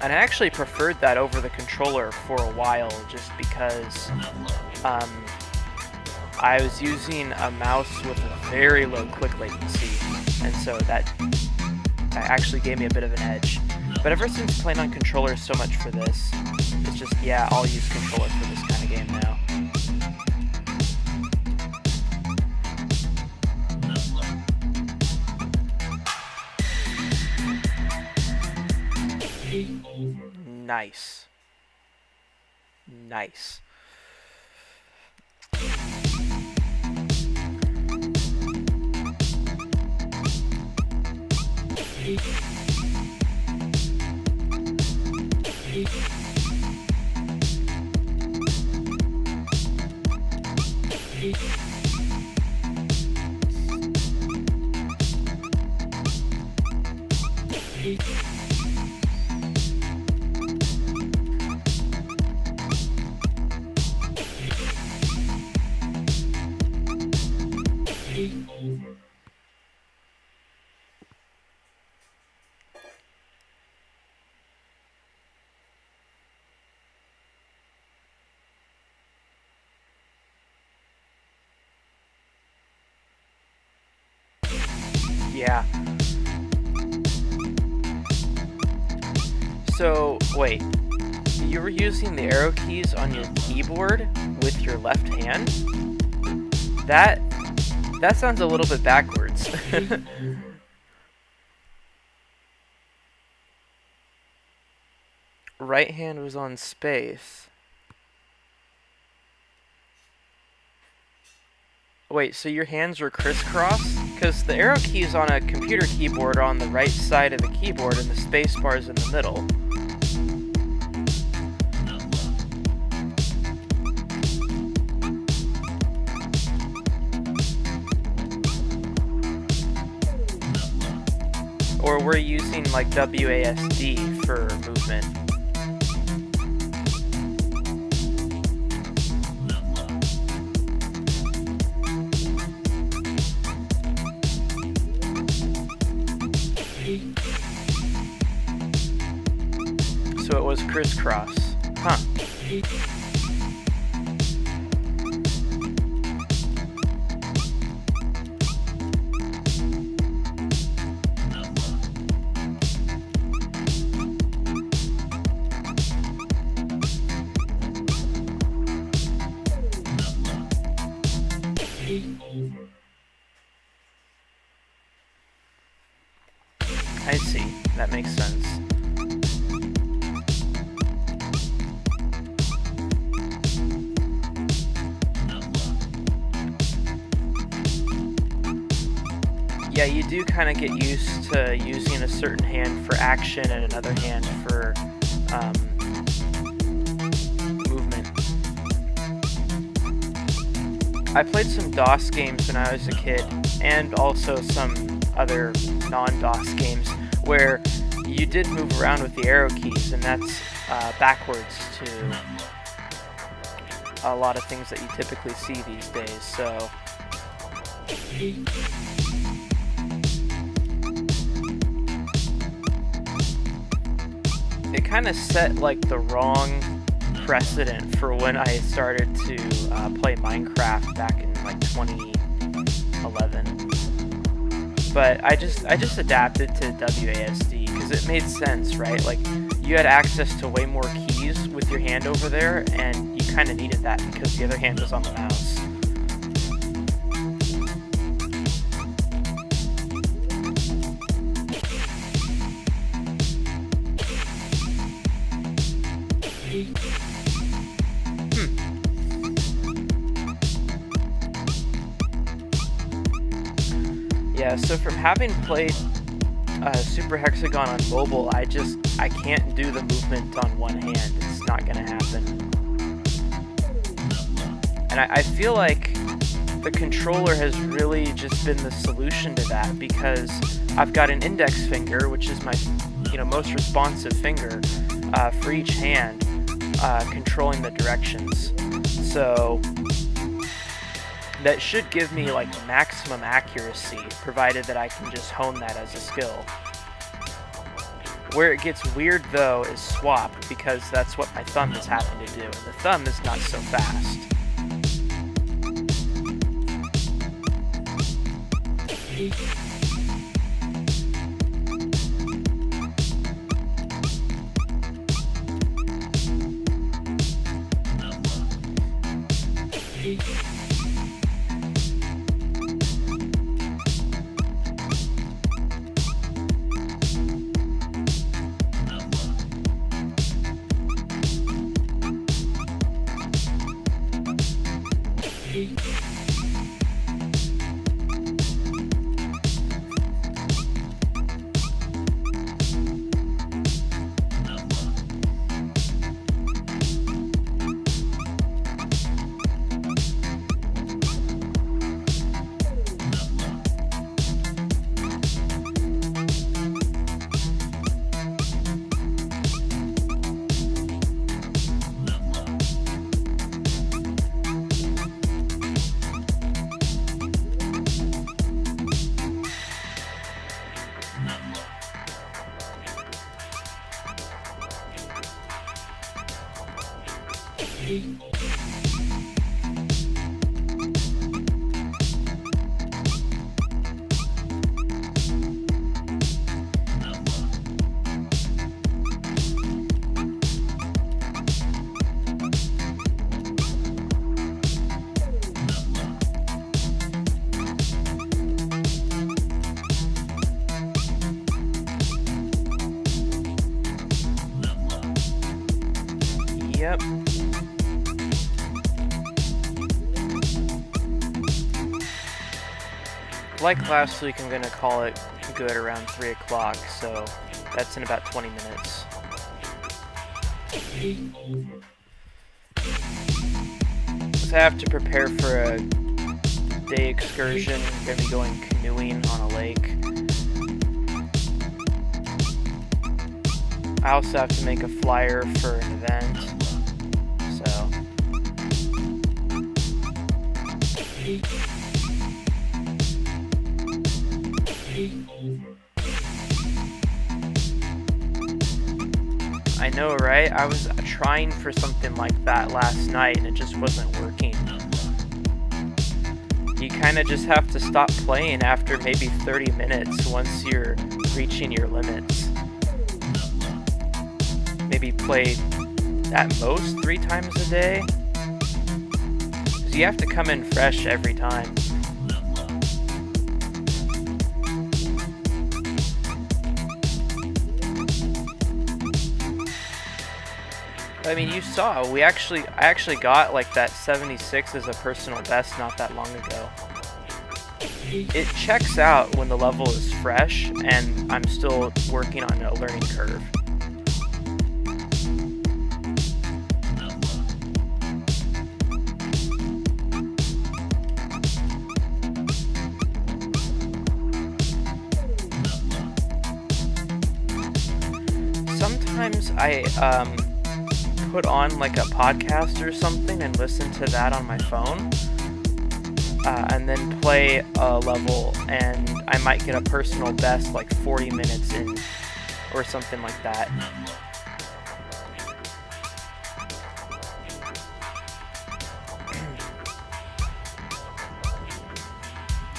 And I actually preferred that over the controller for a while, just because I was using a mouse with a very low click latency, and so that actually gave me a bit of an edge. But ever since playing on controller so much for this, it's just, yeah, I'll use controller for this kind of game now. Nice. Nice. Yeah. So, wait. You were using the arrow keys on your keyboard with your left hand? That sounds a little bit backwards. Right hand was on space. Wait, so your hands were crisscross? Because the arrow keys on a computer keyboard are on the right side of the keyboard and the space bar is in the middle. Or we're using like WASD for movement. So it was crisscross. Huh. I see. That makes sense. Yeah, you do kind of get used to using a certain hand for action and another hand for movement. I played some DOS games when I was a kid, and also some other non-DOS games where you did move around with the arrow keys, and that's backwards to a lot of things that you typically see these days. So it kind of set like the wrong precedent for when I started to play Minecraft back in like 2011. But I just adapted to WASD because it made sense, right? Like, you had access to way more keys with your hand over there, and you kind of needed that because the other hand was on the mouse. Yeah, so from having played Super Hexagon on mobile, I can't do the movement on one hand. It's not gonna happen. And I feel like the controller has really just been the solution to that, because I've got an index finger, which is my most responsive finger for each hand, controlling the directions. So that should give me like maximum accuracy, provided that I can just hone that as a skill. Where it gets weird though is swap, because that's what my thumb is having to do, and the thumb is not so fast. Yep. like last week, I'm gonna call it good around 3 o'clock, so that's in about 20 minutes. So I have to prepare for a day excursion. I'm gonna be going canoeing on a lake. I also have to make a flyer for an event, so. I know, right? I was trying for something like that last night and it just wasn't working. You kind of just have to stop playing after maybe 30 minutes once you're reaching your limits. Maybe play at most 3 times a day. Because you have to come in fresh every time. I mean, you saw, I actually got like that 76 as a personal best not that long ago. It checks out when the level is fresh and I'm still working on a learning curve. Sometimes I put on like a podcast or something and listen to that on my phone, and then play a level, and I might get a personal best like 40 minutes in or something like that.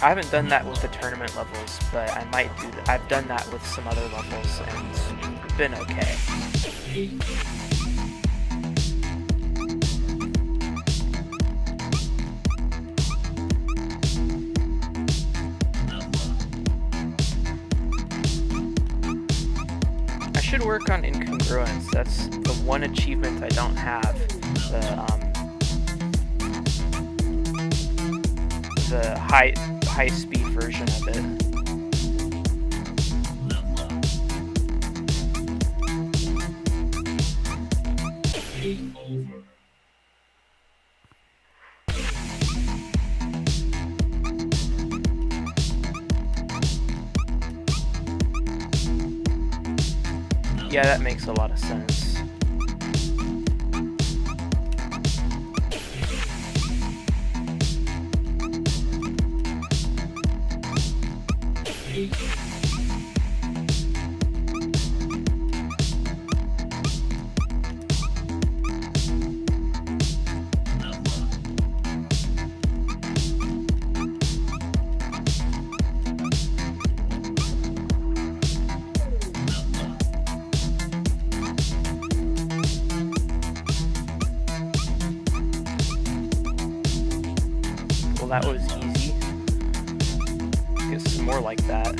I haven't done that with the tournament levels, but I might do that. I've done that with some other levels and it's been okay. I should work on incongruence. That's the one achievement I don't have. The high speed version of it. Yeah, that makes a lot of sense. Well, that was easy. Get some more like that.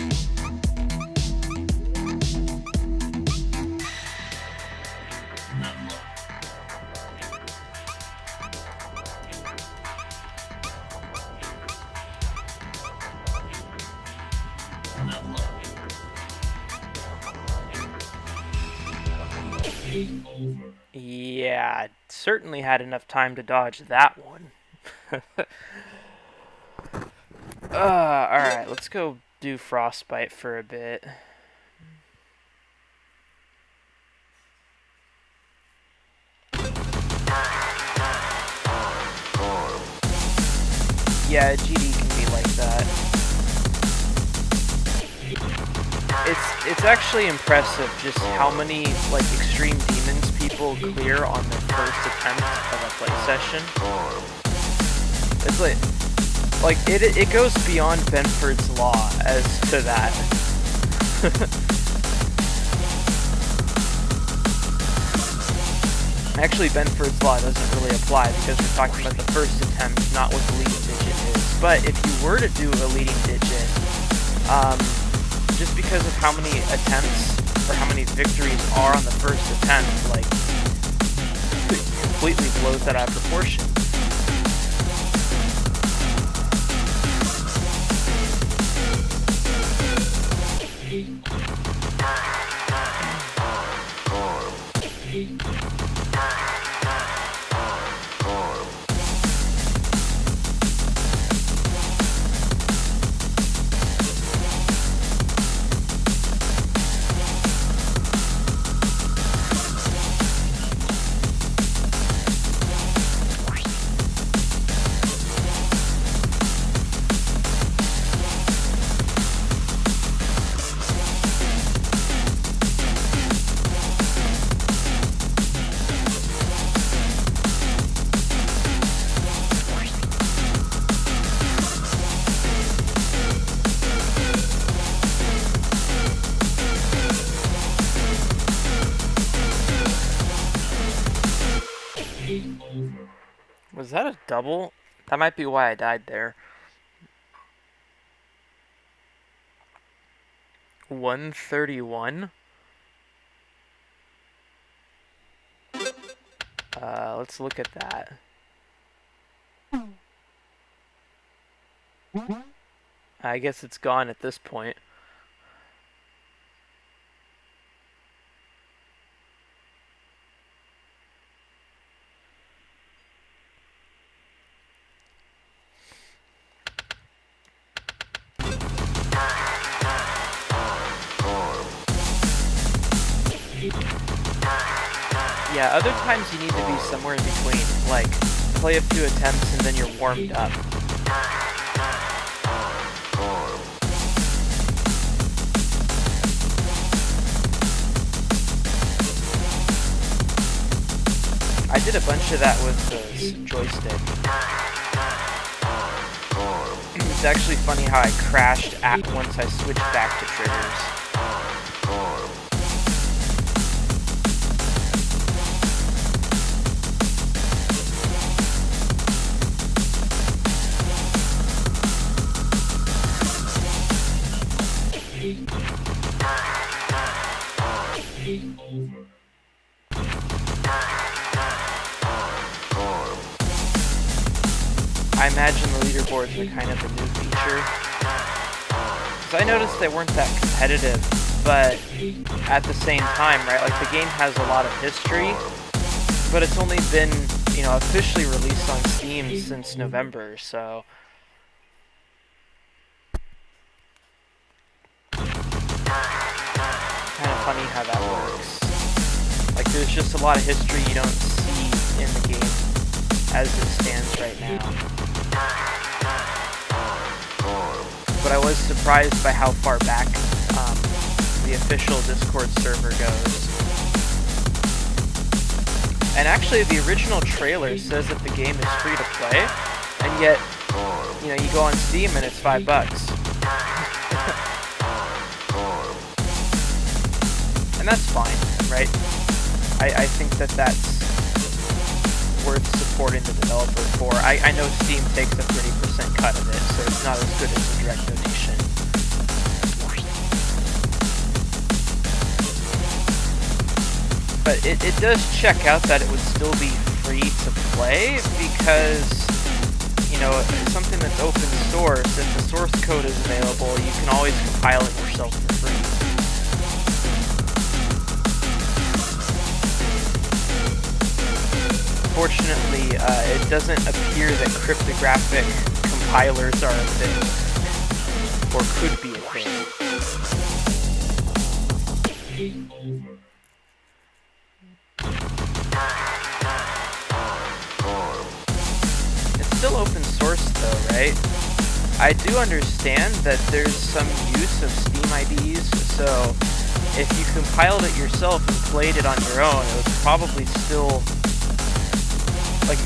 Yeah, certainly had enough time to dodge that one. Alright, let's go do Frostbite for a bit. Yeah, GD can be like that. It's actually impressive just how many like extreme demons people clear on the first attempt of a play session. It's like it goes beyond Benford's law as to that. Actually, Benford's law doesn't really apply because we're talking about the first attempt, not what the leading digit is. But if you were to do a leading digit, just because of how many attempts or how many victories are on the first attempt, like, it completely blows that out of proportion. Was that a double? That might be why I died there. 131. Let's look at that. I guess it's gone at this point. Yeah, other times you need to be somewhere in between, like play a few attempts and then you're warmed up. I did a bunch of that with the joystick. It's actually funny how I crashed once I switched back to triggers. I imagine the leaderboards are kind of a new feature. Because I noticed they weren't that competitive, but at the same time, right, like the game has a lot of history, but it's only been, you know, officially released on Steam since November, so... kind of funny how that works. Like, there's just a lot of history you don't see in the game as it stands right now. But I was surprised by how far back the official Discord server goes. And actually, the original trailer says that the game is free to play, and yet, you know, you go on Steam and it's $5. And that's fine, right? I think that that's worth supporting the developer for. I know Steam takes a 30% cut of it, so it's not as good as a direct donation. But it does check out that it would still be free to play because, you know, it's something that's open source. If the source code is available, you can always compile it yourself for free. Fortunately, it doesn't appear that cryptographic compilers are a thing, or could be a thing. It's still open source though, right? I do understand that there's some use of Steam IDs, so if you compiled it yourself and played it on your own, it would probably still... like,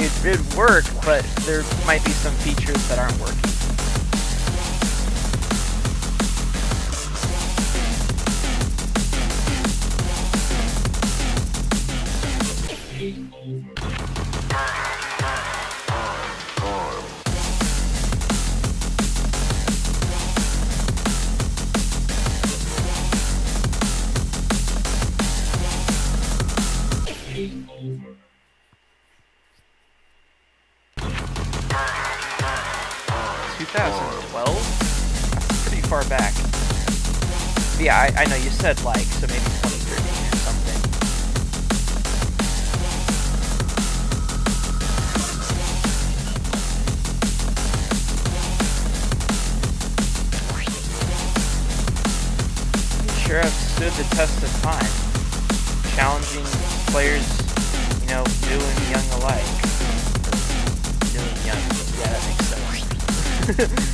it'd work, but there might be some features that aren't working. That's pretty far back. Yeah, I know you said like, so maybe 2013 or something. You sure have stood the test of time, challenging players, you know, new and young alike. New and young, yeah, that makes sense.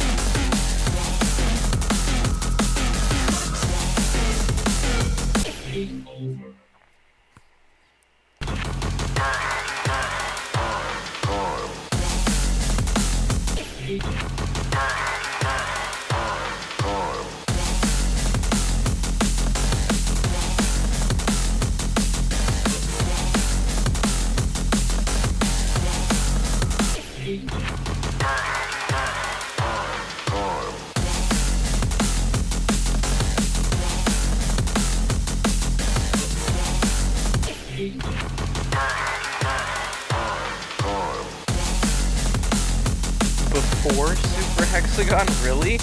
before Super Hexagon? Really?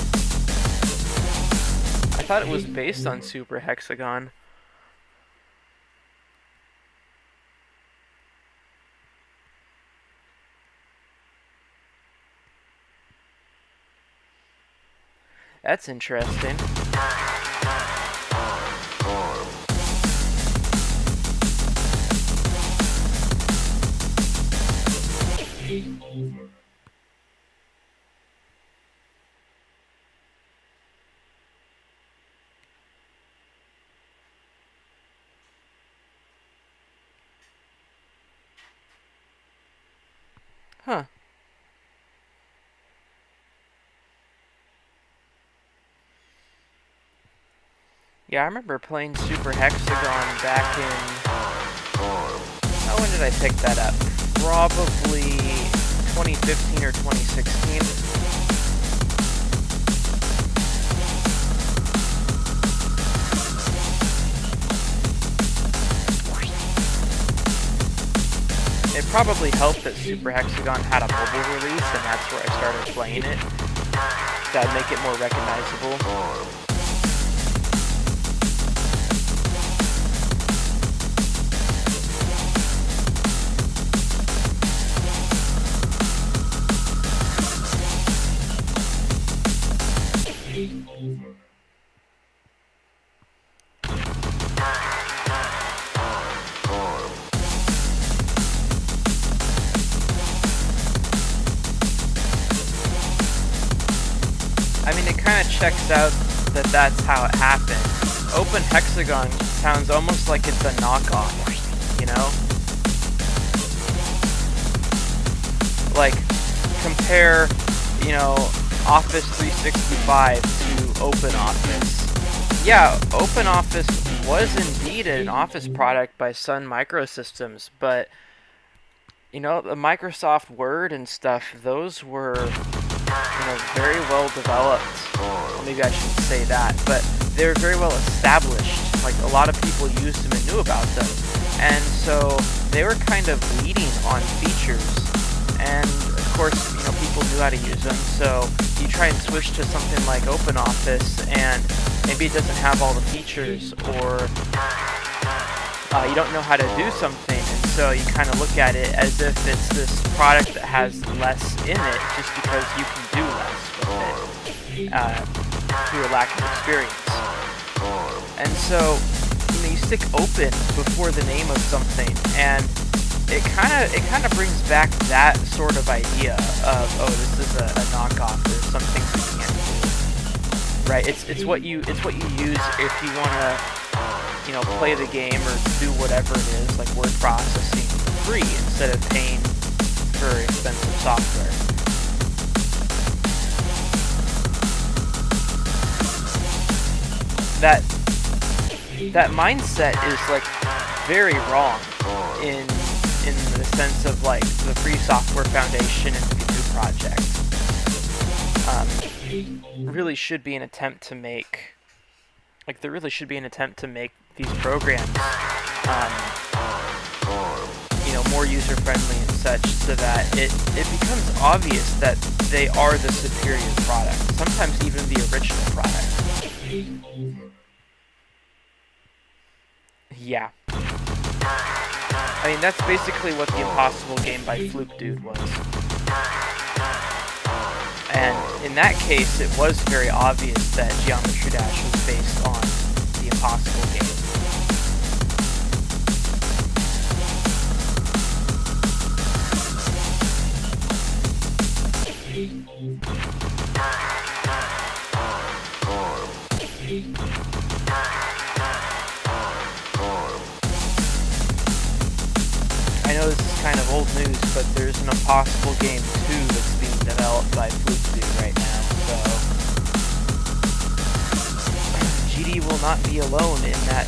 I thought it was based on Super Hexagon. That's interesting. Huh. Yeah, I remember playing Super Hexagon back in... Oh, when did I pick that up? Probably 2015 or 2016. It probably helped that Super Hexagon had a mobile release, and that's where I started playing it. That'd make it more recognizable. I mean, it kind of checks out that that's how it happened. Open Hexagon sounds almost like it's a knockoff, you know? Like, compare, you know, Office 365 to OpenOffice. Yeah, OpenOffice was indeed an Office product by Sun Microsystems, but, you know, the Microsoft Word and stuff, those were, you know, very well developed. Well, maybe I shouldn't say that, but they were very well established. Like, a lot of people used them and knew about them. And so they were kind of leading on features. And of course, you know, people knew how to use them. So you try and switch to something like OpenOffice, and maybe it doesn't have all the features, or you don't know how to do something, and so you kind of look at it as if it's this product that has less in it just because you can do less with it through a lack of experience. And so, you know, you stick open before the name of something, and it kind of brings back that sort of idea of, oh, this is a knockoff. There's some things you can't do, right? It's what you use if you want to, you know, play the game or do whatever it is, like word processing, for free instead of paying for expensive software. That mindset is like very wrong in the sense of like the Free Software Foundation and the GNU Project. Really should be an attempt to make, like, there really should be an attempt to make these programs, you know, more user-friendly and such, so that it becomes obvious that they are the superior product, sometimes even the original product. Yeah. I mean, that's basically what the Impossible Game by Fluke Dude was. And in that case, it was very obvious that Geometry Dash was based on the Impossible Game. I know this is kind of old news, but there's an Impossible Game 2 that's being developed by Fluke Dude right now, so GD will not be alone in that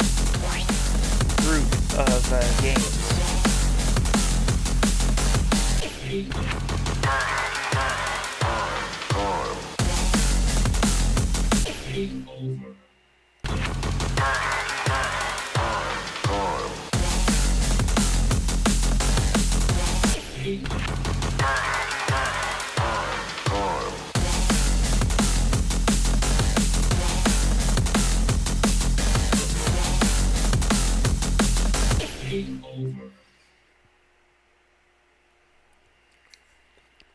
group of games.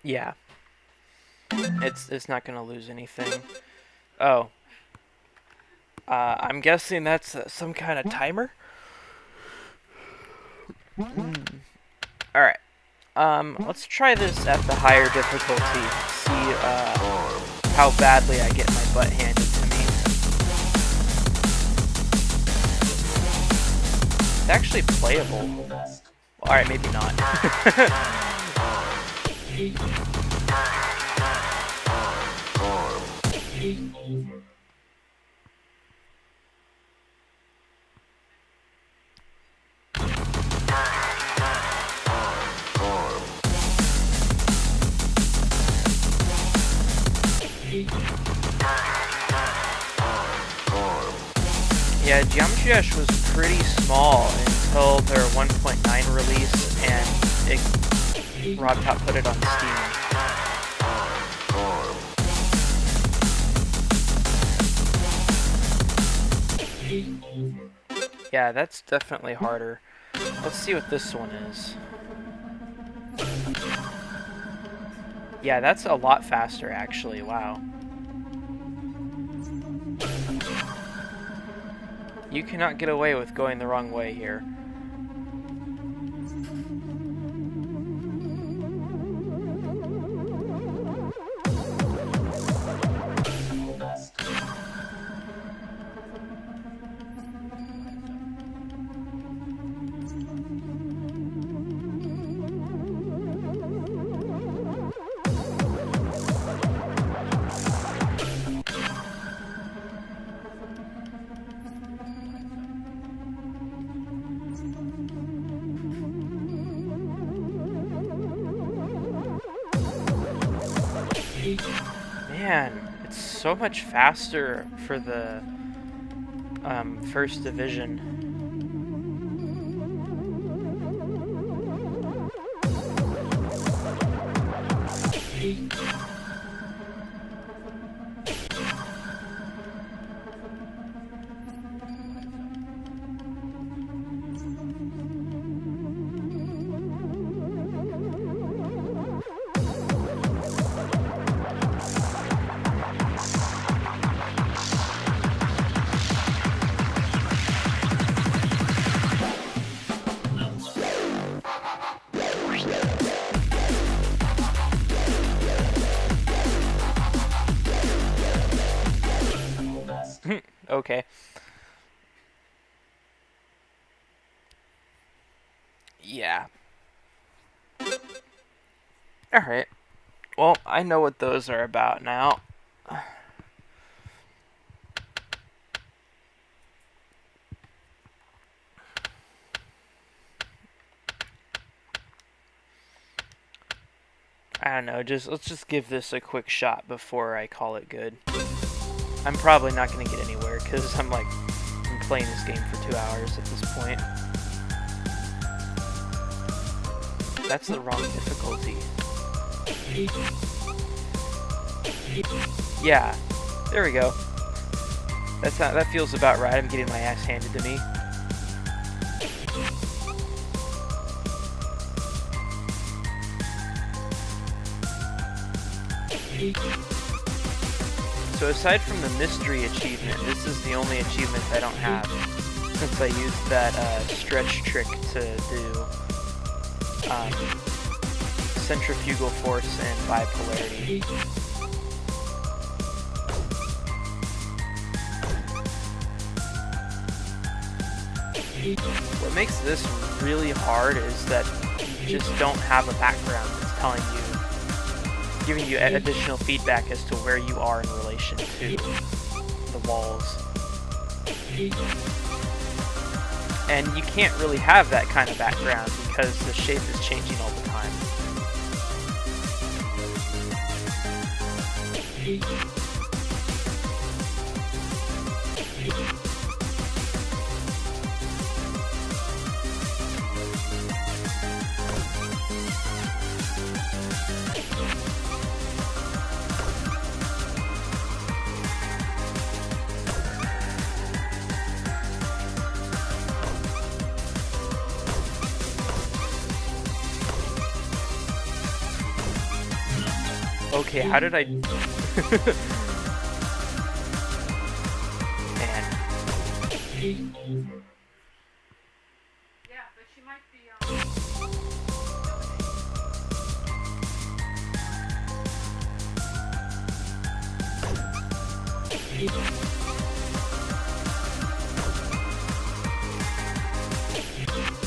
Yeah. It's not gonna lose anything. Oh. I'm guessing that's some kind of timer? Alright. Let's try this at the higher difficulty. See, how badly I get my butt handed to me. It's actually playable. Well, alright, maybe not. Yeah, Geometry Dash was pretty small until their 1.9 release, and Rodtop put it on Steam. Yeah, that's definitely harder. Let's see what this one is. Yeah, that's a lot faster, actually. Wow. You cannot get away with going the wrong way here. Man, it's so much faster for the first division. Okay. Yeah. Alright. Well, I know what those are about now. I don't know, let's just give this a quick shot before I call it good. I'm probably not going to get anywhere because I'm playing this game for 2 hours at this point. That's the wrong difficulty. Yeah, there we go. That feels about right. I'm getting my ass handed to me. So aside from the mystery achievement, this is the only achievement I don't have, since I used that stretch trick to do centrifugal force and bipolarity. What makes this really hard is that you just don't have a background that's telling you, giving you additional feedback as to where you are in relation to the walls. And you can't really have that kind of background because the shape is changing all the time. Okay, how did I... Man. Yeah, but she might be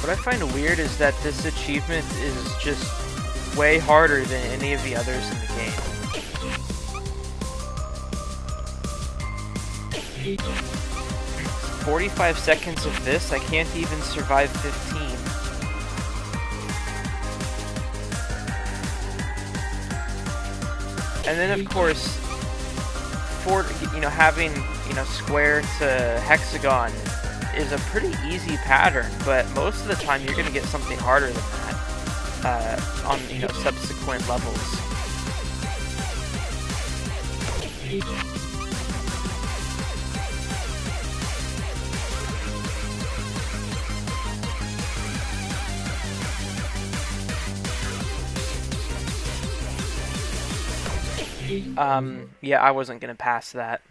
What I find weird is that this achievement is just way harder than any of the others in the game. 45 seconds of this, I can't even survive 15. And then of course, having, square to hexagon is a pretty easy pattern, but most of the time you're going to get something harder than that on, subsequent levels. Yeah, I wasn't gonna pass that.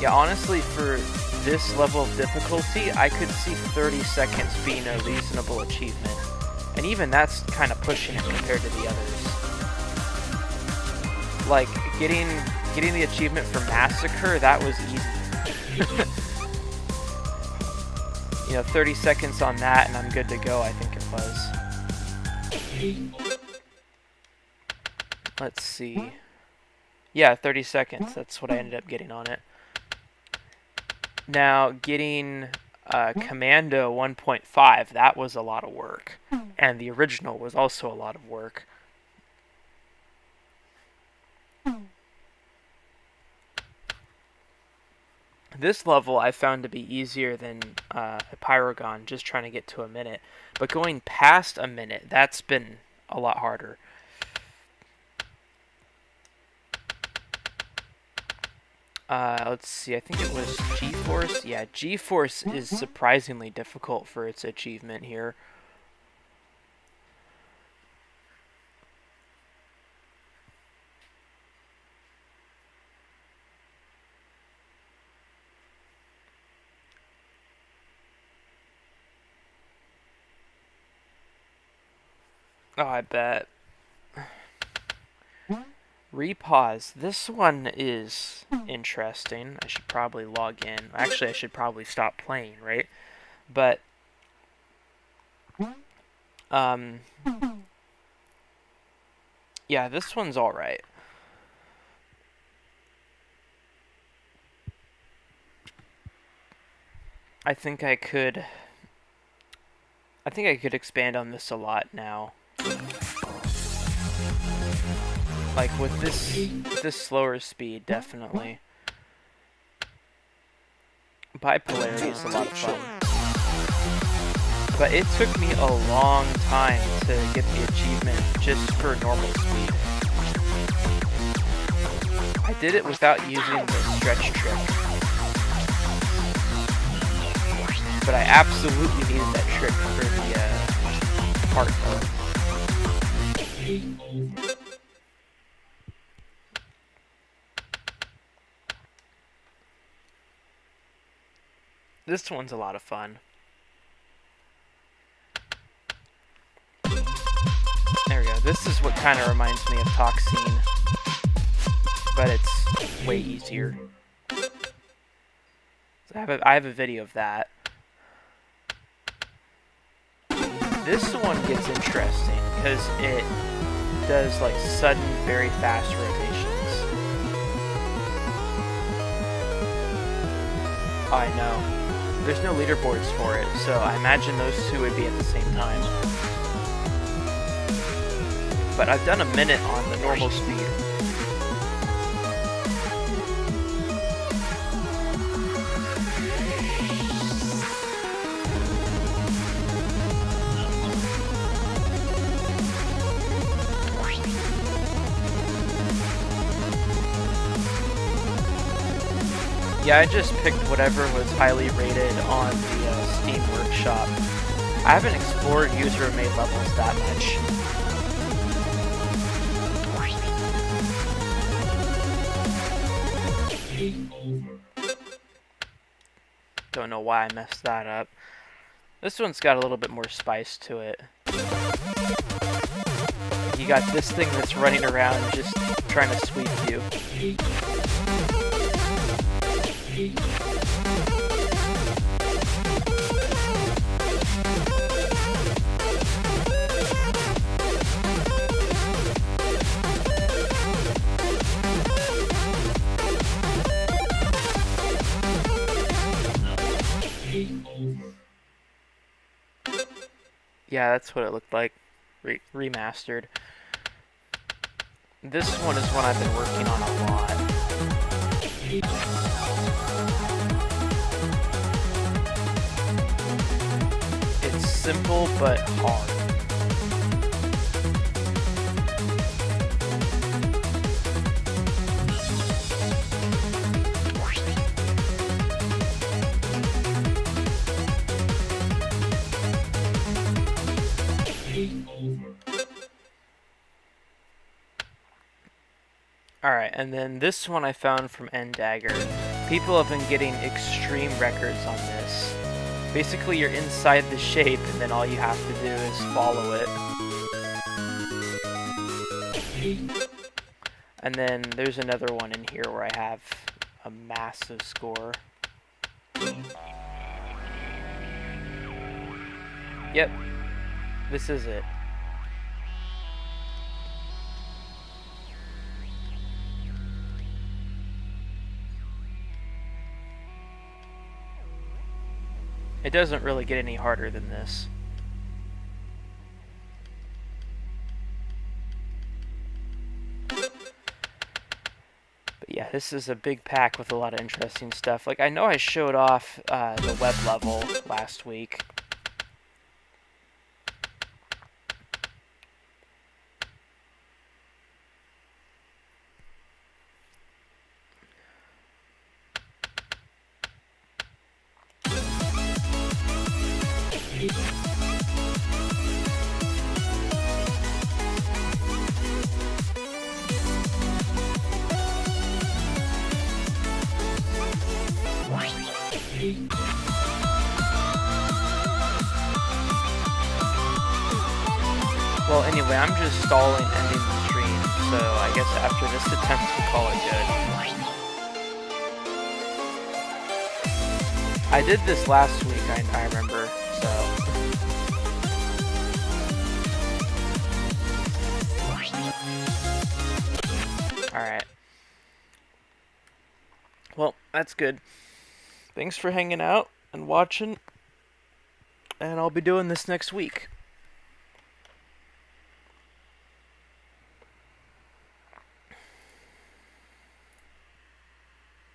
Yeah, honestly, for this level of difficulty, I could see 30 seconds being a reasonable achievement. And even that's kind of pushing it compared to the others. Like, getting the achievement for Massacre, that was easy. 30 seconds on that and I'm good to go, I think it was. Let's see. Yeah, 30 seconds. That's what I ended up getting on it. Now, getting Commando 1.5, that was a lot of work. And the original was also a lot of work. This level I found to be easier than Pyragon, just trying to get to a minute. But going past a minute, that's been a lot harder. Let's see, I think it was G-Force. Yeah, G-Force is surprisingly difficult for its achievement here. Oh, I bet. Repause. This one is interesting. I should probably log in. Actually, I should probably stop playing, right? But, yeah, this one's alright. I think I could expand on this a lot now. Like with this slower speed, definitely. Bipolarity is a lot of fun. But it took me a long time to get the achievement just for normal speed. I did it without using the stretch trick. But I absolutely needed that trick for the part mode. This one's a lot of fun. There we go. This is what kind of reminds me of Toxine, but it's way easier. So I have a video of that. This one gets interesting because it does like sudden, very fast rotations. Oh, I know. There's no leaderboards for it, so I imagine those two would be at the same time. But I've done a minute on the normal speed. Yeah, I just picked whatever was highly rated on the Steam Workshop. I haven't explored user-made levels that much. Don't know why I messed that up. This one's got a little bit more spice to it. You got this thing that's running around just trying to sweep you. Yeah, that's what it looked like, remastered. This one is one I've been working on a lot. It's simple but hard. Alright, and then this one I found from Ndagger. People have been getting extreme records on this. Basically, you're inside the shape, and then all you have to do is follow it. And then there's another one in here where I have a massive score. Yep, this is it. It doesn't really get any harder than this. But yeah, this is a big pack with a lot of interesting stuff. Like, I know I showed off the web level last week. Well, anyway, I'm just stalling ending the stream, so I guess after this attempt we'll call it good. I did this last week, I remember, so... Alright. Well, that's good. Thanks for hanging out and watching, and I'll be doing this next week.